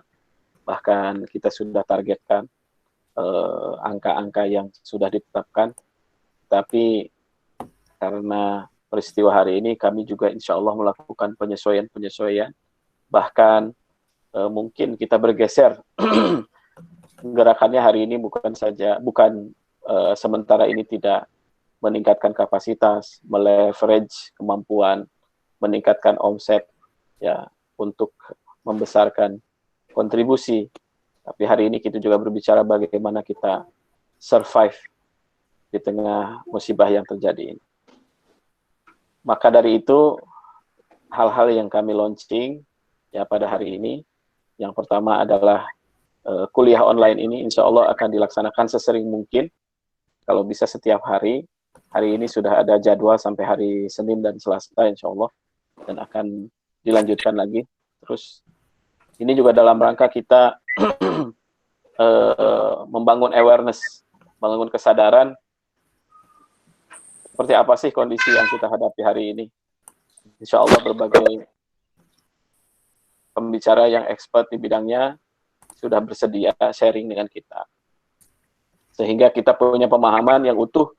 Bahkan kita sudah targetkan angka-angka yang sudah ditetapkan, tapi karena peristiwa hari ini kami juga insya Allah melakukan penyesuaian-penyesuaian, bahkan mungkin kita bergeser gerakannya hari ini bukan sementara ini tidak meningkatkan kapasitas, meleverage kemampuan, meningkatkan omset ya untuk membesarkan kontribusi. Tapi hari ini kita juga berbicara bagaimana kita survive di tengah musibah yang terjadi ini. Maka dari itu hal-hal yang kami launching ya pada hari ini, yang pertama adalah kuliah online ini insya Allah akan dilaksanakan sesering mungkin, kalau bisa setiap hari. Hari ini sudah ada jadwal sampai hari Senin dan Selasa insya Allah, dan akan dilanjutkan lagi. Terus ini juga dalam rangka kita membangun awareness, membangun kesadaran seperti apa sih kondisi yang kita hadapi hari ini. Insya Allah berbagai pembicara yang expert di bidangnya sudah bersedia sharing dengan kita, sehingga kita punya pemahaman yang utuh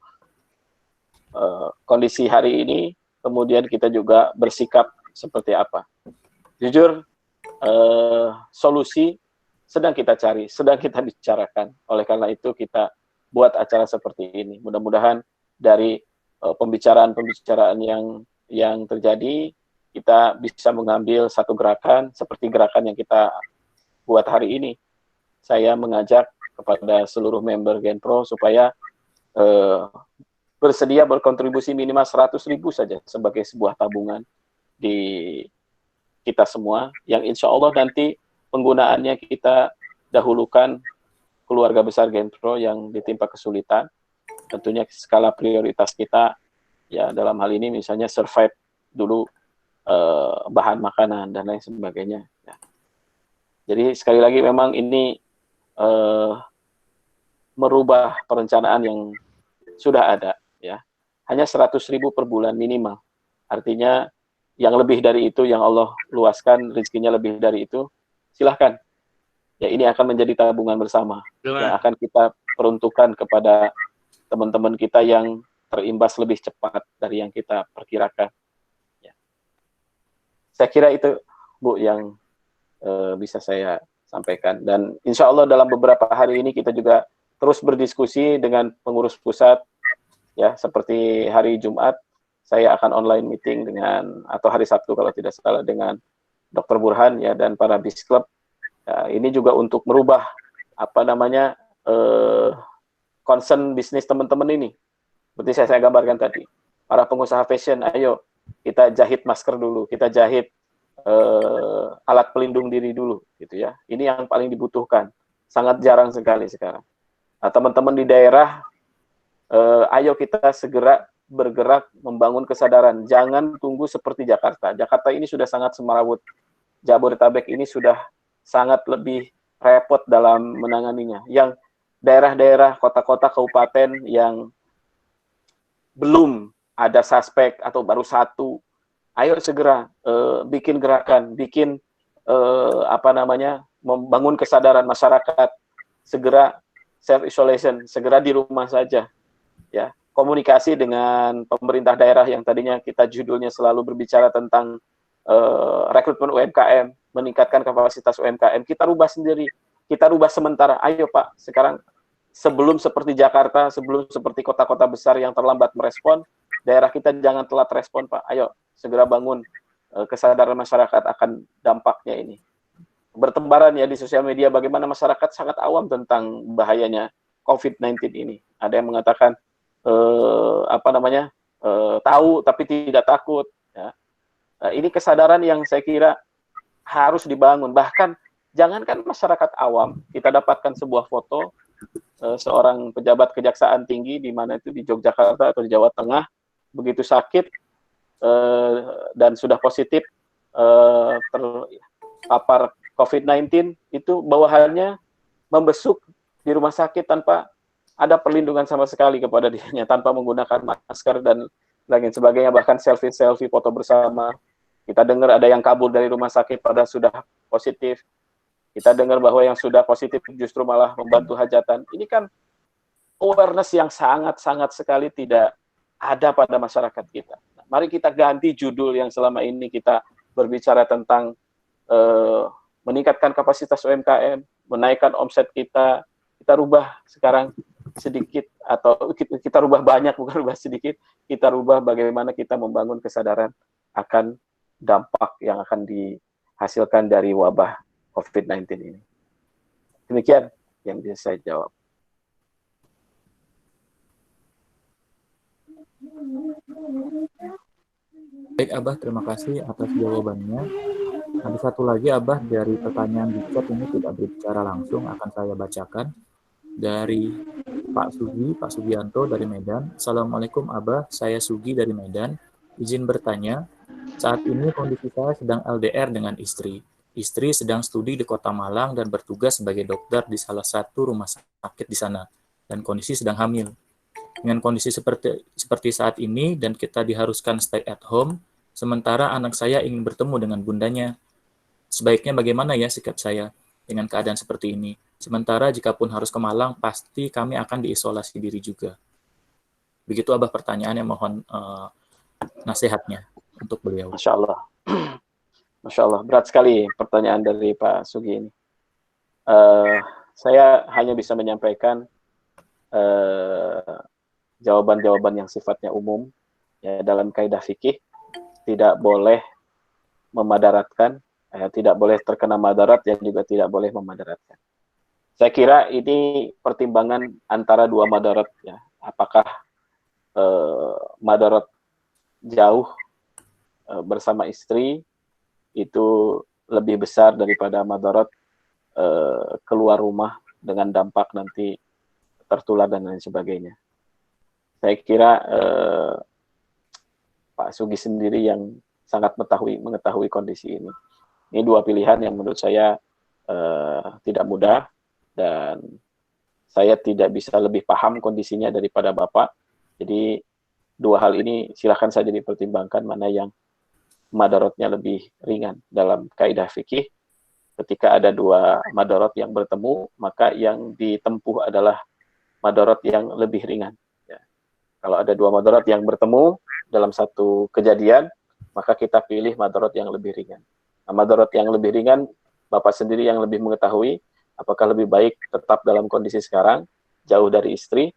kondisi hari ini, kemudian kita juga bersikap seperti apa. Jujur, solusi sedang kita cari, sedang kita bicarakan. Oleh karena itu kita buat acara seperti ini. Mudah-mudahan dari pembicaraan-pembicaraan yang terjadi, kita bisa mengambil satu gerakan seperti gerakan yang kita buat hari ini. Saya mengajak kepada seluruh member Genpro supaya bersedia berkontribusi minimal 100.000 saja sebagai sebuah tabungan di kita semua, yang insya Allah nanti penggunaannya kita dahulukan keluarga besar Genpro yang ditimpa kesulitan. Tentunya skala prioritas kita ya dalam hal ini misalnya survive dulu bahan makanan dan lain sebagainya ya. Jadi sekali lagi memang ini merubah perencanaan yang sudah ada ya. Hanya 100.000 per bulan minimal. Artinya yang lebih dari itu, yang Allah luaskan rezekinya lebih dari itu, silahkan. Ya ini akan menjadi tabungan bersama yang akan kita peruntukkan kepada teman-teman kita yang terimbas lebih cepat dari yang kita perkirakan. Ya. Saya kira itu, Bu, yang bisa saya sampaikan. Dan insya Allah dalam beberapa hari ini kita juga terus berdiskusi dengan pengurus pusat, ya seperti hari Jumat saya akan online meeting dengan, atau hari Sabtu kalau tidak salah, dengan Dr. Burhan ya dan para Bisklub. Ya, ini juga untuk merubah apa namanya concern bisnis teman-teman ini. Seperti saya gambarkan tadi, para pengusaha fashion, ayo kita jahit masker dulu, kita jahit alat pelindung diri dulu, gitu ya. Ini yang paling dibutuhkan, sangat jarang sekali sekarang. Nah, teman-teman di daerah, ayo kita segera bergerak membangun kesadaran. Jangan tunggu seperti Jakarta. Jakarta ini sudah sangat semarawut. Jabodetabek ini sudah sangat lebih repot dalam menanganinya. Yang daerah-daerah, kota-kota, kabupaten yang belum ada suspek atau baru satu, ayo segera bikin gerakan, bikin apa namanya, membangun kesadaran masyarakat, segera self isolation, segera di rumah saja, ya. Komunikasi dengan pemerintah daerah yang tadinya kita judulnya selalu berbicara tentang rekrutmen UMKM, meningkatkan kapasitas UMKM, kita rubah sendiri, kita rubah sementara. Ayo Pak, sekarang sebelum seperti Jakarta, sebelum seperti kota-kota besar yang terlambat merespon, daerah kita jangan telat respon Pak. Ayo segera bangun kesadaran masyarakat akan dampaknya ini. Bertebaran ya di sosial media bagaimana masyarakat sangat awam tentang bahayanya COVID-19 ini. Ada yang mengatakan apa namanya, tahu tapi tidak takut. Ya. Ini kesadaran yang saya kira harus dibangun. Bahkan jangankan masyarakat awam, kita dapatkan sebuah foto seorang pejabat kejaksaan tinggi di mana itu di Yogyakarta atau di Jawa Tengah, begitu sakit dan sudah positif terpapar COVID-19, itu bawahannya membesuk di rumah sakit tanpa ada perlindungan sama sekali kepada dirinya, tanpa menggunakan masker dan lain sebagainya, bahkan selfie foto bersama. Kita dengar ada yang kabur dari rumah sakit pada sudah positif. Kita dengar bahwa yang sudah positif justru malah membantu hajatan. Ini kan awareness yang sangat-sangat sekali tidak ada pada masyarakat kita. Nah, mari kita ganti judul yang selama ini kita berbicara tentang meningkatkan kapasitas UMKM, menaikkan omset kita rubah sekarang sedikit, atau kita rubah banyak, bukan rubah sedikit, kita rubah bagaimana kita membangun kesadaran akan dampak yang akan dihasilkan dari wabah COVID-19 ini. Demikian yang bisa saya jawab. Baik Abah, terima kasih atas jawabannya. Ada satu lagi Abah dari pertanyaan di chat, ini tidak berbicara langsung, akan saya bacakan. Dari Pak Sugianto dari Medan. Assalamualaikum Abah, saya Sugi dari Medan. Izin bertanya, saat ini kondisi saya sedang LDR dengan istri. Istri sedang studi di Kota Malang dan bertugas sebagai dokter di salah satu rumah sakit di sana. Dan kondisi sedang hamil. Dengan kondisi seperti saat ini dan kita diharuskan stay at home, sementara anak saya ingin bertemu dengan bundanya. Sebaiknya bagaimana ya sikap saya dengan keadaan seperti ini? Sementara jikapun harus ke Malang, pasti kami akan diisolasi diri juga. Begitu Abah pertanyaannya, mohon nasihatnya untuk beliau. Masya Allah. Masya Allah, berat sekali pertanyaan dari Pak Sugi ini. Saya hanya bisa menyampaikan jawaban-jawaban yang sifatnya umum. Ya, dalam kaidah fikih, tidak boleh memadaratkan, tidak boleh terkena madarat, dan juga tidak boleh memadaratkan. Saya kira ini pertimbangan antara dua madarat, ya. Apakah madarat jauh bersama istri itu lebih besar daripada madarat keluar rumah dengan dampak nanti tertular dan lain sebagainya. Saya kira Pak Sugi sendiri yang sangat mengetahui kondisi ini. Ini dua pilihan yang menurut saya tidak mudah, dan saya tidak bisa lebih paham kondisinya daripada Bapak. Jadi dua hal ini silakan saja dipertimbangkan mana yang madaratnya lebih ringan. Dalam kaidah fikih, ketika ada dua madarat yang bertemu, maka yang ditempuh adalah madarat yang lebih ringan. Ya. Kalau ada dua madarat yang bertemu dalam satu kejadian, maka kita pilih madarat yang lebih ringan. Nah, madarat yang lebih ringan, Bapak sendiri yang lebih mengetahui, apakah lebih baik tetap dalam kondisi sekarang, jauh dari istri,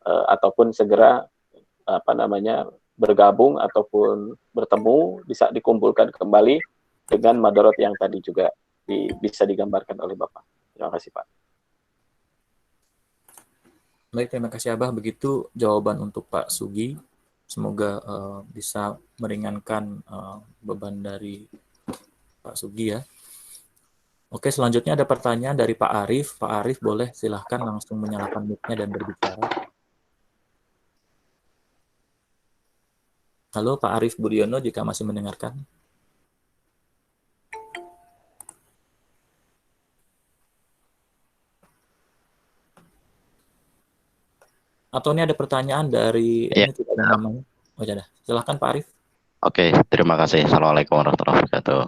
ataupun segera bergabung ataupun bertemu, bisa dikumpulkan kembali dengan madarat yang tadi juga bisa digambarkan oleh Bapak. Terima kasih Pak. Baik, terima kasih Abah. Begitu jawaban untuk Pak Sugi. Semoga bisa meringankan beban dari Pak Sugi ya. Oke, selanjutnya ada pertanyaan dari Pak Arif. Pak Arif, boleh silahkan langsung menyalakan mic-nya dan berbicara. Halo Pak Arif Budiono, jika masih mendengarkan. Atau ini ada pertanyaan dari ini tidak ada namanya. Oh, ya, silahkan Pak Arif. Oke, terima kasih. Assalamualaikum warahmatullahi wabarakatuh.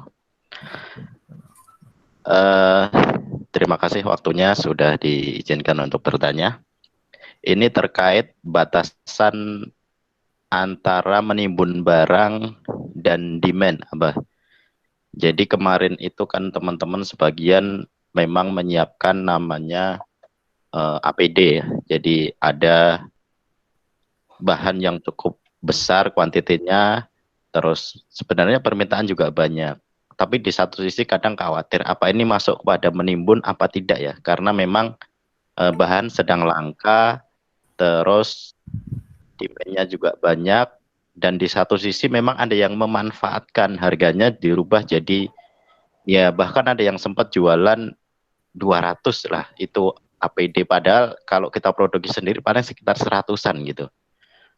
Terima kasih waktunya sudah diizinkan untuk bertanya. Ini terkait batasan antara menimbun barang dan demand, Abah. Jadi kemarin itu kan teman-teman sebagian memang menyiapkan namanya APD ya. Jadi ada bahan yang cukup besar kuantitinya, terus sebenarnya permintaan juga banyak. Tapi di satu sisi kadang khawatir apa ini masuk kepada menimbun apa tidak ya, karena memang bahan sedang langka, terus demand-nya juga banyak, dan di satu sisi memang ada yang memanfaatkan harganya dirubah jadi ya bahkan ada yang sempat jualan 200 lah itu APD, padahal kalau kita produksi sendiri paling sekitar 100-an gitu.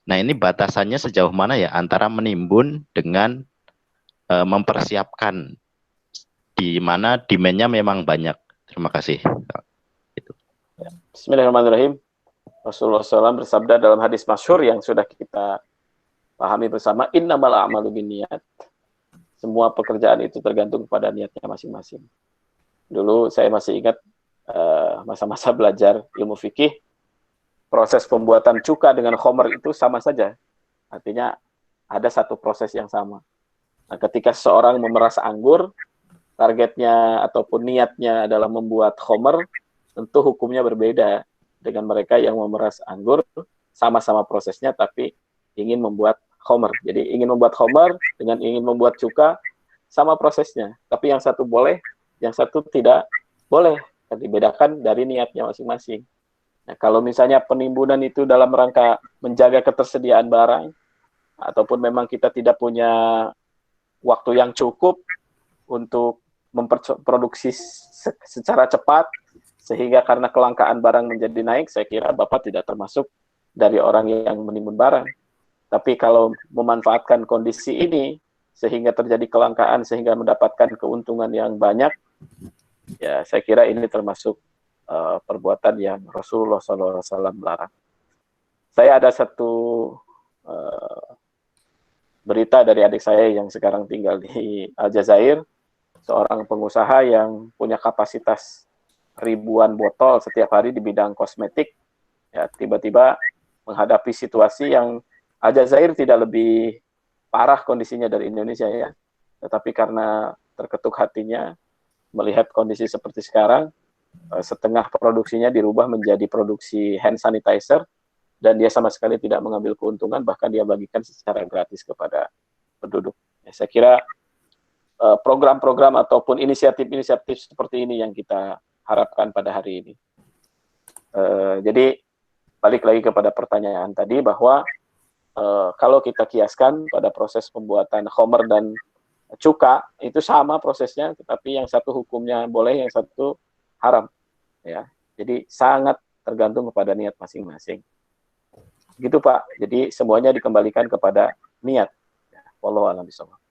Nah ini batasannya sejauh mana ya antara menimbun dengan mempersiapkan di mana demand-nya memang banyak. Terima kasih. Bismillahirrahmanirrahim. Rasulullah SAW bersabda dalam hadis masyhur yang sudah kita pahami bersama, innamal a'malu binniyat. Semua pekerjaan itu tergantung kepada niatnya masing-masing. Dulu saya masih ingat masa-masa belajar ilmu fikih, proses pembuatan cuka dengan khomer itu sama saja. Artinya ada satu proses yang sama. Nah, ketika seseorang memeras anggur, targetnya ataupun niatnya adalah membuat khomer, tentu hukumnya berbeda dengan mereka yang memeras anggur, sama-sama prosesnya tapi ingin membuat khomer. Jadi ingin membuat khomer dengan ingin membuat cuka, sama prosesnya. Tapi yang satu boleh, yang satu tidak boleh. Dibedakan dari niatnya masing-masing. Nah, kalau misalnya penimbunan itu dalam rangka menjaga ketersediaan barang, ataupun memang kita tidak punya waktu yang cukup untuk memproduksi secara cepat, sehingga karena kelangkaan barang menjadi naik, saya kira Bapak tidak termasuk dari orang yang menimbun barang. Tapi kalau memanfaatkan kondisi ini, sehingga terjadi kelangkaan, sehingga mendapatkan keuntungan yang banyak, ya saya kira ini termasuk perbuatan yang Rasulullah SAW melarang. Saya ada satu berita dari adik saya yang sekarang tinggal di Aljazair, seorang pengusaha yang punya kapasitas ribuan botol setiap hari di bidang kosmetik, ya tiba-tiba menghadapi situasi yang Aljazair tidak lebih parah kondisinya dari Indonesia ya, tetapi karena terketuk hatinya melihat kondisi seperti sekarang, setengah produksinya dirubah menjadi produksi hand sanitizer, dan dia sama sekali tidak mengambil keuntungan, bahkan dia bagikan secara gratis kepada penduduk. Ya, saya kira program-program ataupun inisiatif-inisiatif seperti ini yang kita harapkan pada hari ini. Jadi balik lagi kepada pertanyaan tadi bahwa kalau kita kiaskan pada proses pembuatan khomer dan cuka itu sama prosesnya, tetapi yang satu hukumnya boleh, yang satu haram. Ya, jadi sangat tergantung kepada niat masing-masing. Gitu Pak. Jadi semuanya dikembalikan kepada niat. Wallahu a'lam bishawab.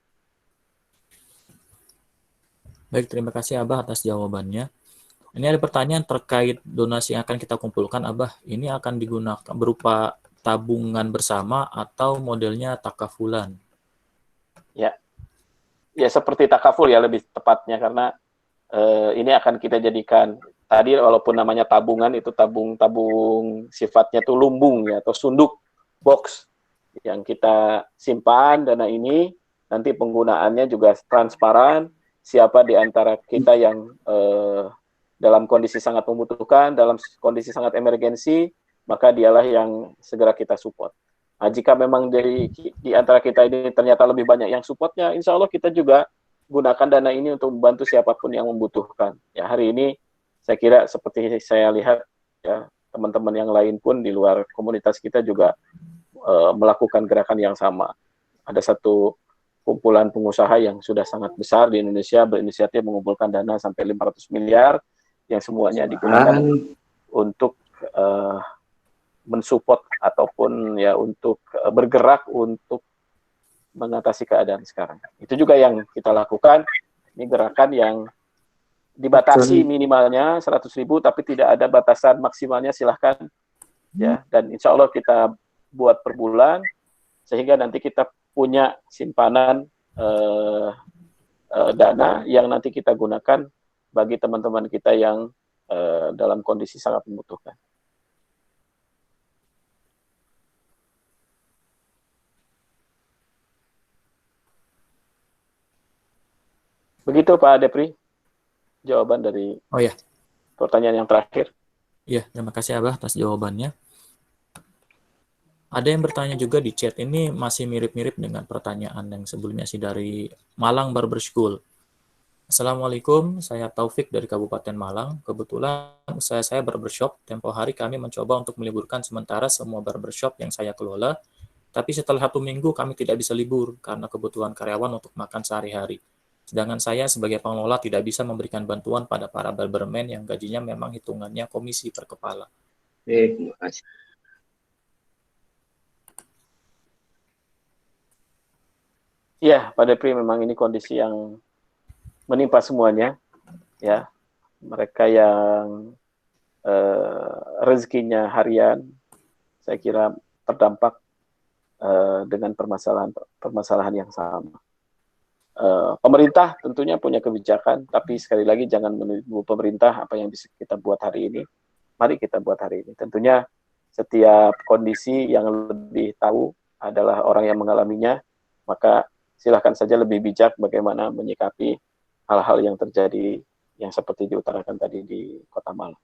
Baik, terima kasih Abah atas jawabannya. Ini ada pertanyaan terkait donasi yang akan kita kumpulkan, Abah. Ini akan digunakan berupa tabungan bersama atau modelnya takafulan? Ya seperti takaful ya lebih tepatnya, karena ini akan kita jadikan tadi walaupun namanya tabungan, itu tabung sifatnya tuh lumbung ya, atau sunduk box yang kita simpan dana ini. Nanti penggunaannya juga transparan, siapa di antara kita yang dalam kondisi sangat membutuhkan, dalam kondisi sangat emergensi, maka dialah yang segera kita support. Nah, jika memang di antara kita ini ternyata lebih banyak yang supportnya, insya Allah kita juga gunakan dana ini untuk membantu siapapun yang membutuhkan. Ya, hari ini saya kira seperti saya lihat ya, teman-teman yang lain pun di luar komunitas kita juga melakukan gerakan yang sama. Ada satu kumpulan pengusaha yang sudah sangat besar di Indonesia berinisiatif mengumpulkan dana sampai 500 miliar yang semuanya digunakan untuk mensupport ataupun ya untuk bergerak untuk mengatasi keadaan sekarang. Itu juga yang kita lakukan. Ini gerakan yang dibatasi minimalnya 100.000, tapi tidak ada batasan maksimalnya, silahkan ya. Dan insya Allah kita buat per bulan sehingga nanti kita punya simpanan dana yang nanti kita gunakan bagi teman-teman kita yang dalam kondisi sangat membutuhkan. Begitu Pak Depri, jawaban dari pertanyaan yang terakhir. Iya, terima kasih Abah atas jawabannya. Ada yang bertanya juga di chat, ini masih mirip-mirip dengan pertanyaan yang sebelumnya sih, dari Malang Barber School. Assalamualaikum, saya Taufik dari Kabupaten Malang. Kebetulan usaha saya barbershop. Tempo hari kami mencoba untuk meliburkan sementara semua barbershop yang saya kelola. Tapi setelah 1 minggu kami tidak bisa libur karena kebutuhan karyawan untuk makan sehari-hari. Sedangkan saya sebagai pengelola tidak bisa memberikan bantuan pada para barberman yang gajinya memang hitungannya komisi per kepala. Terima kasih. Ya, Pak Depri, memang ini kondisi yang menimpa semuanya. Ya, mereka yang rezekinya harian, saya kira terdampak dengan permasalahan yang sama. Pemerintah tentunya punya kebijakan, tapi sekali lagi jangan menunggu pemerintah apa yang bisa kita buat hari ini. Mari kita buat hari ini. Tentunya setiap kondisi yang lebih tahu adalah orang yang mengalaminya, maka silahkan saja lebih bijak bagaimana menyikapi hal-hal yang terjadi yang seperti diutarakan tadi di Kota Malang.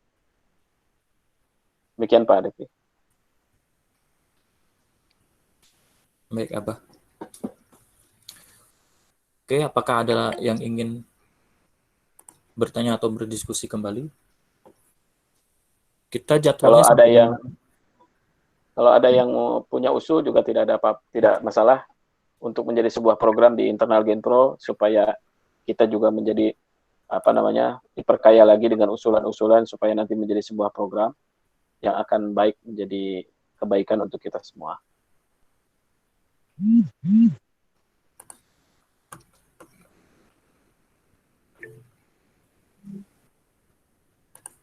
Demikian Pak Devi. Baik, Abah. Oke, apakah ada yang ingin bertanya atau berdiskusi kembali? Kita jadwalnya kalau ada yang mau punya usul juga tidak masalah untuk menjadi sebuah program di internal Genpro supaya kita juga menjadi diperkaya lagi dengan usulan-usulan supaya nanti menjadi sebuah program yang akan baik menjadi kebaikan untuk kita semua.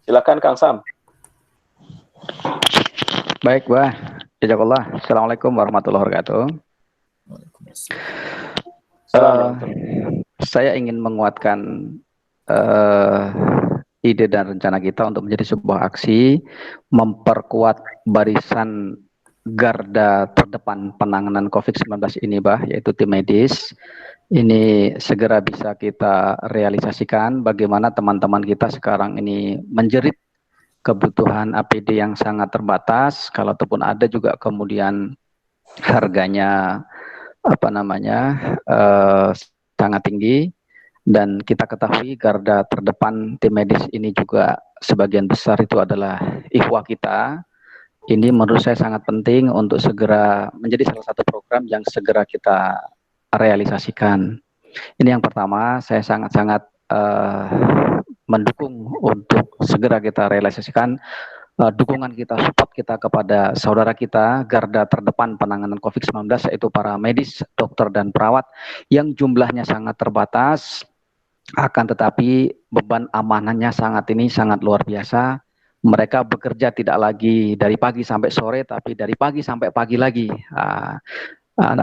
Silakan Kang Sam. Baik, Bah. Jazakallah. Assalamualaikum warahmatullahi wabarakatuh. Saya ingin menguatkan ide dan rencana kita untuk menjadi sebuah aksi memperkuat barisan garda terdepan penanganan COVID-19 ini, Bah, yaitu tim medis. Ini segera bisa kita realisasikan bagaimana teman-teman kita sekarang ini menjerit kebutuhan APD yang sangat terbatas, kalau ataupun ada juga kemudian harganya sangat tinggi, dan kita ketahui garda terdepan tim medis ini juga sebagian besar itu adalah ikhwah kita. Ini menurut saya sangat penting untuk segera menjadi salah satu program yang segera kita realisasikan. Ini yang pertama, saya sangat-sangat mendukung untuk segera kita realisasikan dukungan kita, support kita kepada saudara kita garda terdepan penanganan COVID-19, yaitu para medis, dokter, dan perawat yang jumlahnya sangat terbatas, akan tetapi beban amanahnya sangat luar biasa. Mereka bekerja tidak lagi dari pagi sampai sore, tapi dari pagi sampai pagi lagi.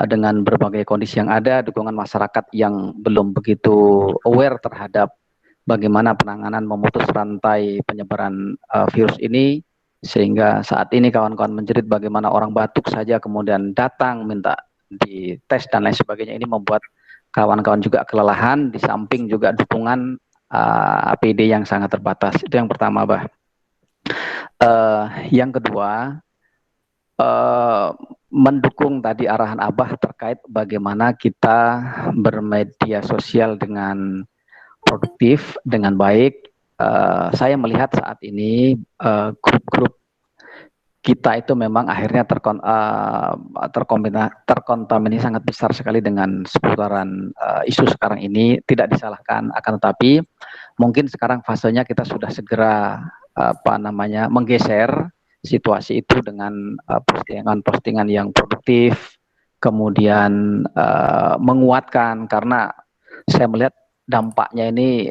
Dengan berbagai kondisi yang ada, dukungan masyarakat yang belum begitu aware terhadap bagaimana penanganan memutus rantai penyebaran virus ini, sehingga saat ini kawan-kawan menjerit bagaimana orang batuk saja kemudian datang minta dites dan lain sebagainya. Ini membuat kawan-kawan juga kelelahan, di samping juga dukungan APD yang sangat terbatas. Itu yang pertama, Bah. Yang kedua, mendukung tadi arahan Abah terkait bagaimana kita bermedia sosial dengan produktif, dengan baik. Saya melihat saat ini grup-grup kita itu memang akhirnya terkontaminasi sangat besar sekali dengan seputaran isu sekarang ini. Tidak disalahkan, akan tetapi mungkin sekarang fasenya kita sudah segera menggeser situasi itu dengan postingan-postingan yang produktif, kemudian menguatkan, karena saya melihat dampaknya ini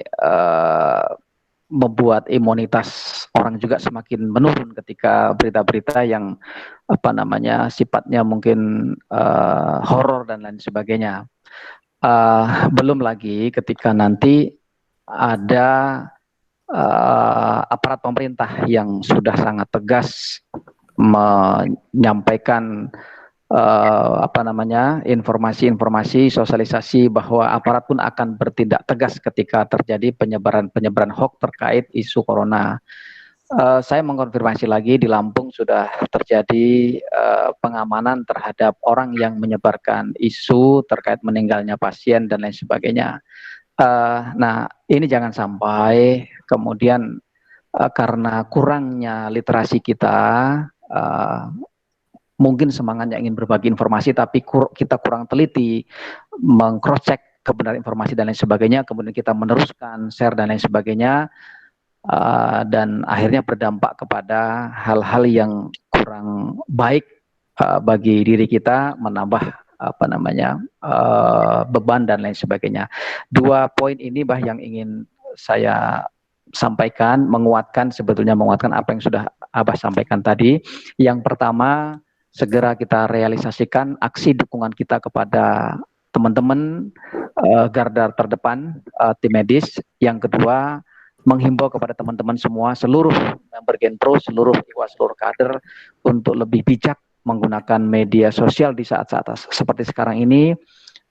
membuat imunitas orang juga semakin menurun ketika berita-berita yang sifatnya mungkin horor dan lain sebagainya. Belum lagi ketika nanti ada aparat pemerintah yang sudah sangat tegas menyampaikan informasi-informasi, sosialisasi bahwa aparat pun akan bertindak tegas ketika terjadi penyebaran hoax terkait isu corona. Saya mengkonfirmasi lagi, di Lampung sudah terjadi pengamanan terhadap orang yang menyebarkan isu terkait meninggalnya pasien dan lain sebagainya. Nah, ini jangan sampai kemudian karena kurangnya literasi kita, mungkin semangatnya ingin berbagi informasi, tapi kita kurang teliti meng-cross-check kebenaran informasi dan lain sebagainya, kemudian kita meneruskan share dan lain sebagainya, dan akhirnya berdampak kepada hal-hal yang kurang baik bagi diri kita, menambah beban dan lain sebagainya. Dua poin ini, Bah, yang ingin saya sampaikan, menguatkan apa yang sudah Abah sampaikan tadi. Yang pertama, segera kita realisasikan aksi dukungan kita kepada teman-teman garda terdepan tim medis. Yang kedua, menghimbau kepada teman-teman semua, seluruh member Genpro, seluruh kader untuk lebih bijak menggunakan media sosial di saat-saat seperti sekarang ini.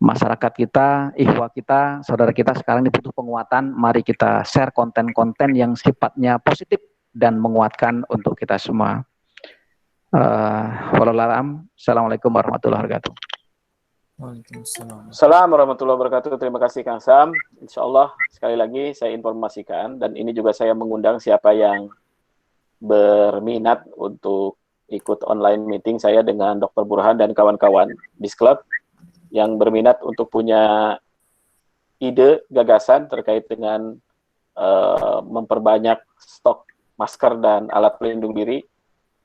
Masyarakat kita, ikhwah kita, saudara kita sekarang ini butuh penguatan. Mari kita share konten-konten yang sifatnya positif dan menguatkan untuk kita semua. Assalamualaikum warahmatullahi wabarakatuh. Waalaikumsalam. Assalamualaikum warahmatullahi wabarakatuh. Terima kasih Kang Sam. Insya Allah sekali lagi saya informasikan, dan ini juga saya mengundang siapa yang berminat untuk ikut online meeting saya dengan Dr. Burhan dan kawan-kawan BIS Club yang berminat untuk punya ide, gagasan terkait dengan memperbanyak stok masker dan alat pelindung diri.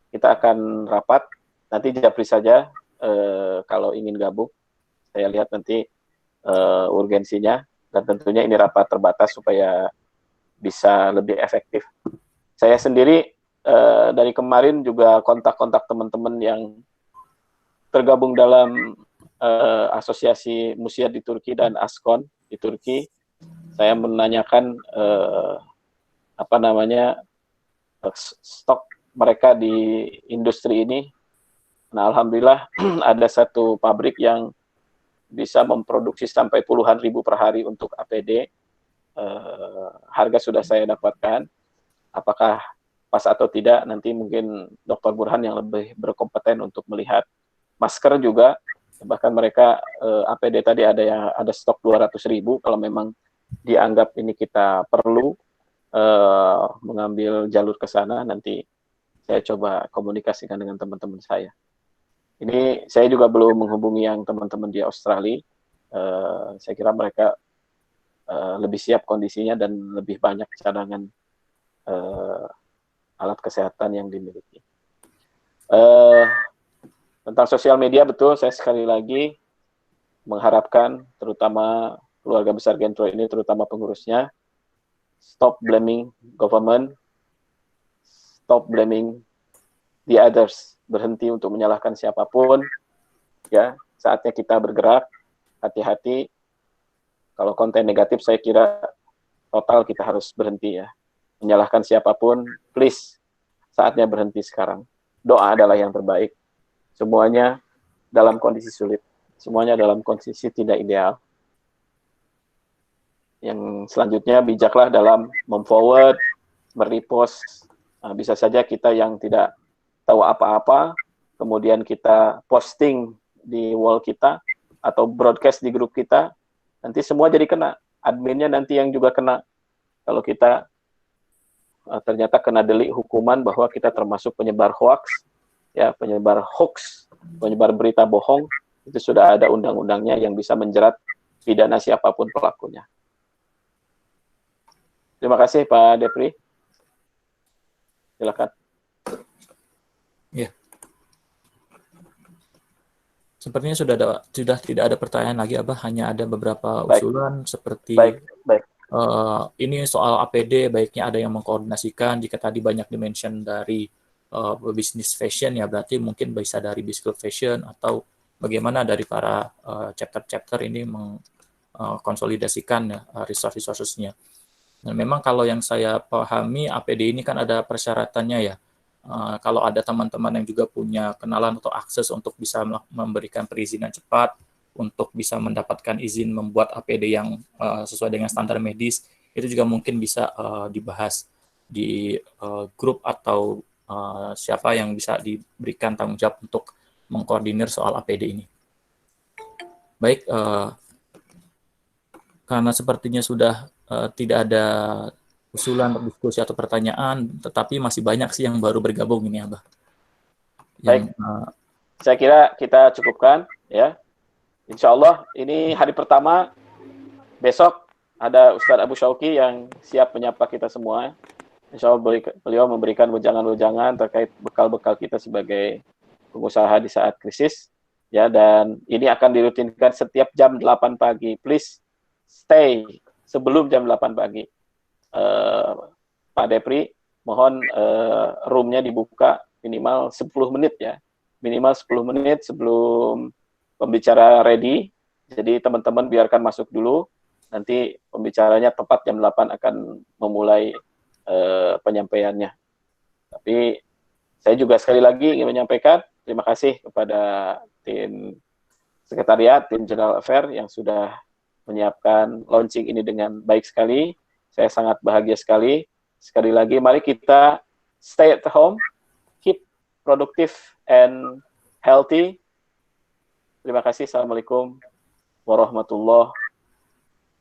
Kita akan rapat, nanti japri saja kalau ingin gabung. Saya lihat nanti urgensinya, dan tentunya ini rapat terbatas supaya bisa lebih efektif. Saya sendiri dari kemarin juga kontak-kontak teman-teman yang tergabung dalam Asosiasi Musiat di Turki dan Askon di Turki. Saya menanyakan stok mereka di industri ini. Nah, alhamdulillah ada satu pabrik yang bisa memproduksi sampai puluhan ribu per hari untuk APD. Harga sudah saya dapatkan. Apakah pas atau tidak, nanti mungkin Dr. Burhan yang lebih berkompeten untuk melihat. Masker juga, bahkan mereka APD tadi ada stok 200.000. Kalau memang dianggap ini kita perlu mengambil jalur ke sana, nanti saya coba komunikasikan dengan teman-teman saya. Ini saya juga belum menghubungi yang teman-teman di Australia. Saya kira mereka lebih siap kondisinya dan lebih banyak cadangan alat kesehatan yang dimiliki. Tentang sosial media, betul, saya sekali lagi mengharapkan terutama keluarga besar Gentro ini, terutama pengurusnya, stop blaming government, stop blaming the others, berhenti untuk menyalahkan siapapun. Ya, saatnya kita bergerak, hati-hati. Kalau konten negatif saya kira total kita harus berhenti ya. Menyalahkan siapapun, please, saatnya berhenti sekarang. Doa adalah yang terbaik. Semuanya dalam kondisi sulit, semuanya dalam kondisi tidak ideal. Yang selanjutnya bijaklah dalam memforward, merepost. Nah, bisa saja kita yang tidak tahu apa-apa, kemudian kita posting di wall kita atau broadcast di grup kita, nanti semua jadi kena. Adminnya nanti yang juga kena. Kalau kita ternyata kena delik hukuman bahwa kita termasuk penyebar hoax, ya, penyebar hoax, penyebar berita bohong, itu sudah ada undang-undangnya yang bisa menjerat pidana siapapun pelakunya. Terima kasih Pak Depri. Silakan. Ya. Sepertinya sudah tidak ada pertanyaan lagi, Abah. Hanya ada beberapa usulan seperti ini soal APD, baiknya ada yang mengkoordinasikan. Jika tadi banyak dimention dari bisnis fashion, ya berarti mungkin bisa dari BIS Club Fashion, atau bagaimana dari para chapter-chapter ini mengkonsolidasikan resource-resourcesnya. Dan memang kalau yang saya pahami, APD ini kan ada persyaratannya ya. Kalau ada teman-teman yang juga punya kenalan atau akses untuk bisa memberikan perizinan cepat, untuk bisa mendapatkan izin membuat APD yang sesuai dengan standar medis, itu juga mungkin bisa dibahas di grup atau siapa yang bisa diberikan tanggung jawab untuk mengkoordinir soal APD ini. Baik, karena sepertinya sudah tidak ada usulan, diskusi atau pertanyaan, tetapi masih banyak sih yang baru bergabung ini, Abah. Baik, saya kira kita cukupkan ya. Insya Allah ini hari pertama, besok ada Ustadz Abu Syauki yang siap menyapa kita semua. Insya Allah beliau memberikan wejangan-wejangan terkait bekal-bekal kita sebagai pengusaha di saat krisis. Ya, dan ini akan dirutinkan setiap jam 8 pagi. Please stay sebelum jam 8 pagi. Pak Depri, mohon roomnya dibuka minimal 10 menit ya. Minimal 10 menit sebelum pembicara ready. Jadi teman-teman biarkan masuk dulu. Nanti pembicaranya tepat jam 8 akan memulai penyampaiannya. Tapi saya juga sekali lagi ingin menyampaikan, terima kasih kepada tim sekretariat, tim General Affair yang sudah menyiapkan launching ini dengan baik sekali. Saya sangat bahagia sekali. Sekali lagi, mari kita stay at home, keep productive and healthy. Terima kasih. Assalamualaikum warahmatullahi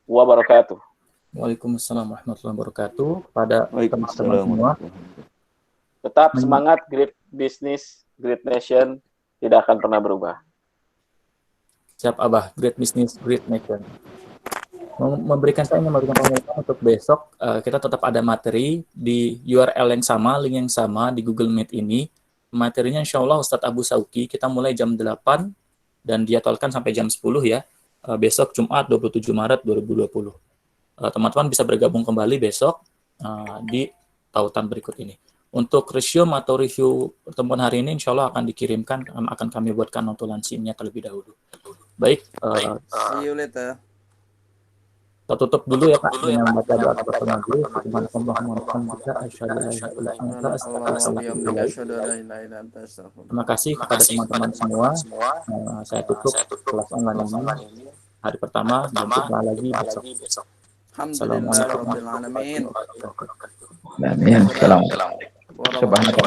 wabarakatuh. Waalaikumsalam warahmatullahi wabarakatuh. Pada teman-teman Waalaikumsalam. semua, Tetap semangat, great business, great nation, tidak akan pernah berubah. siap Abah, great business, great nation. Memberikan pengumuman untuk besok, kita tetap ada materi di URL yang sama, link yang sama di Google Meet ini. Materinya insya Allah Ustadz Abu Sauki, kita mulai jam 8 dan dijadwalkan sampai jam 10 ya, besok Jumat 27 Maret 2020. Teman-teman bisa bergabung kembali besok di tautan berikut ini. Untuk resume atau review pertemuan hari ini insya Allah akan dikirimkan, akan kami buatkan notulensinya terlebih dahulu. Baik, See you later. kita tutup dulu ya Pak dengan membaca doa bersama dulu. Terima kasih kepada teman-teman semua. Saya tutup kelas online ini hari pertama dan jumpa lagi besok. Alhamdulillahirrahmanirrahim. Amin. Assalamualaikum.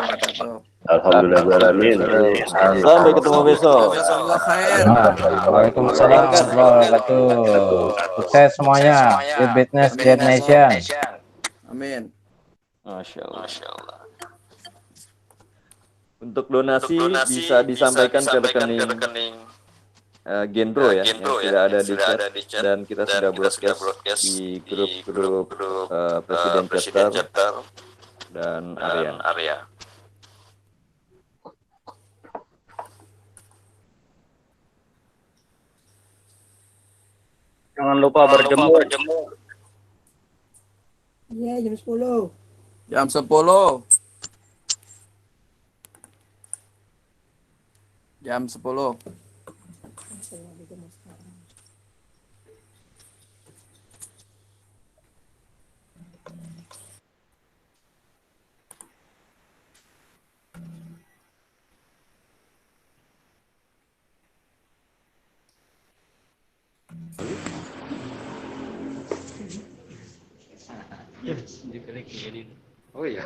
Alhamdulillahirrahmanirrahim. Sampai ketemu besok. Jazakallah khair. Waalaikumsalam warahmatullahi wabarakatuh. Sukses semuanya. Good business, good nation. Amin. Masya Allah. Untuk donasi bisa disampaikan ke rekening Genro ya, yang sudah ada di chat, dan kita sudah broadcast di grup-grup Presiden Chapter dan Arya. Jangan lupa berjemur. Iya, jam 10. Jam 10. Jam 10. Oh iya.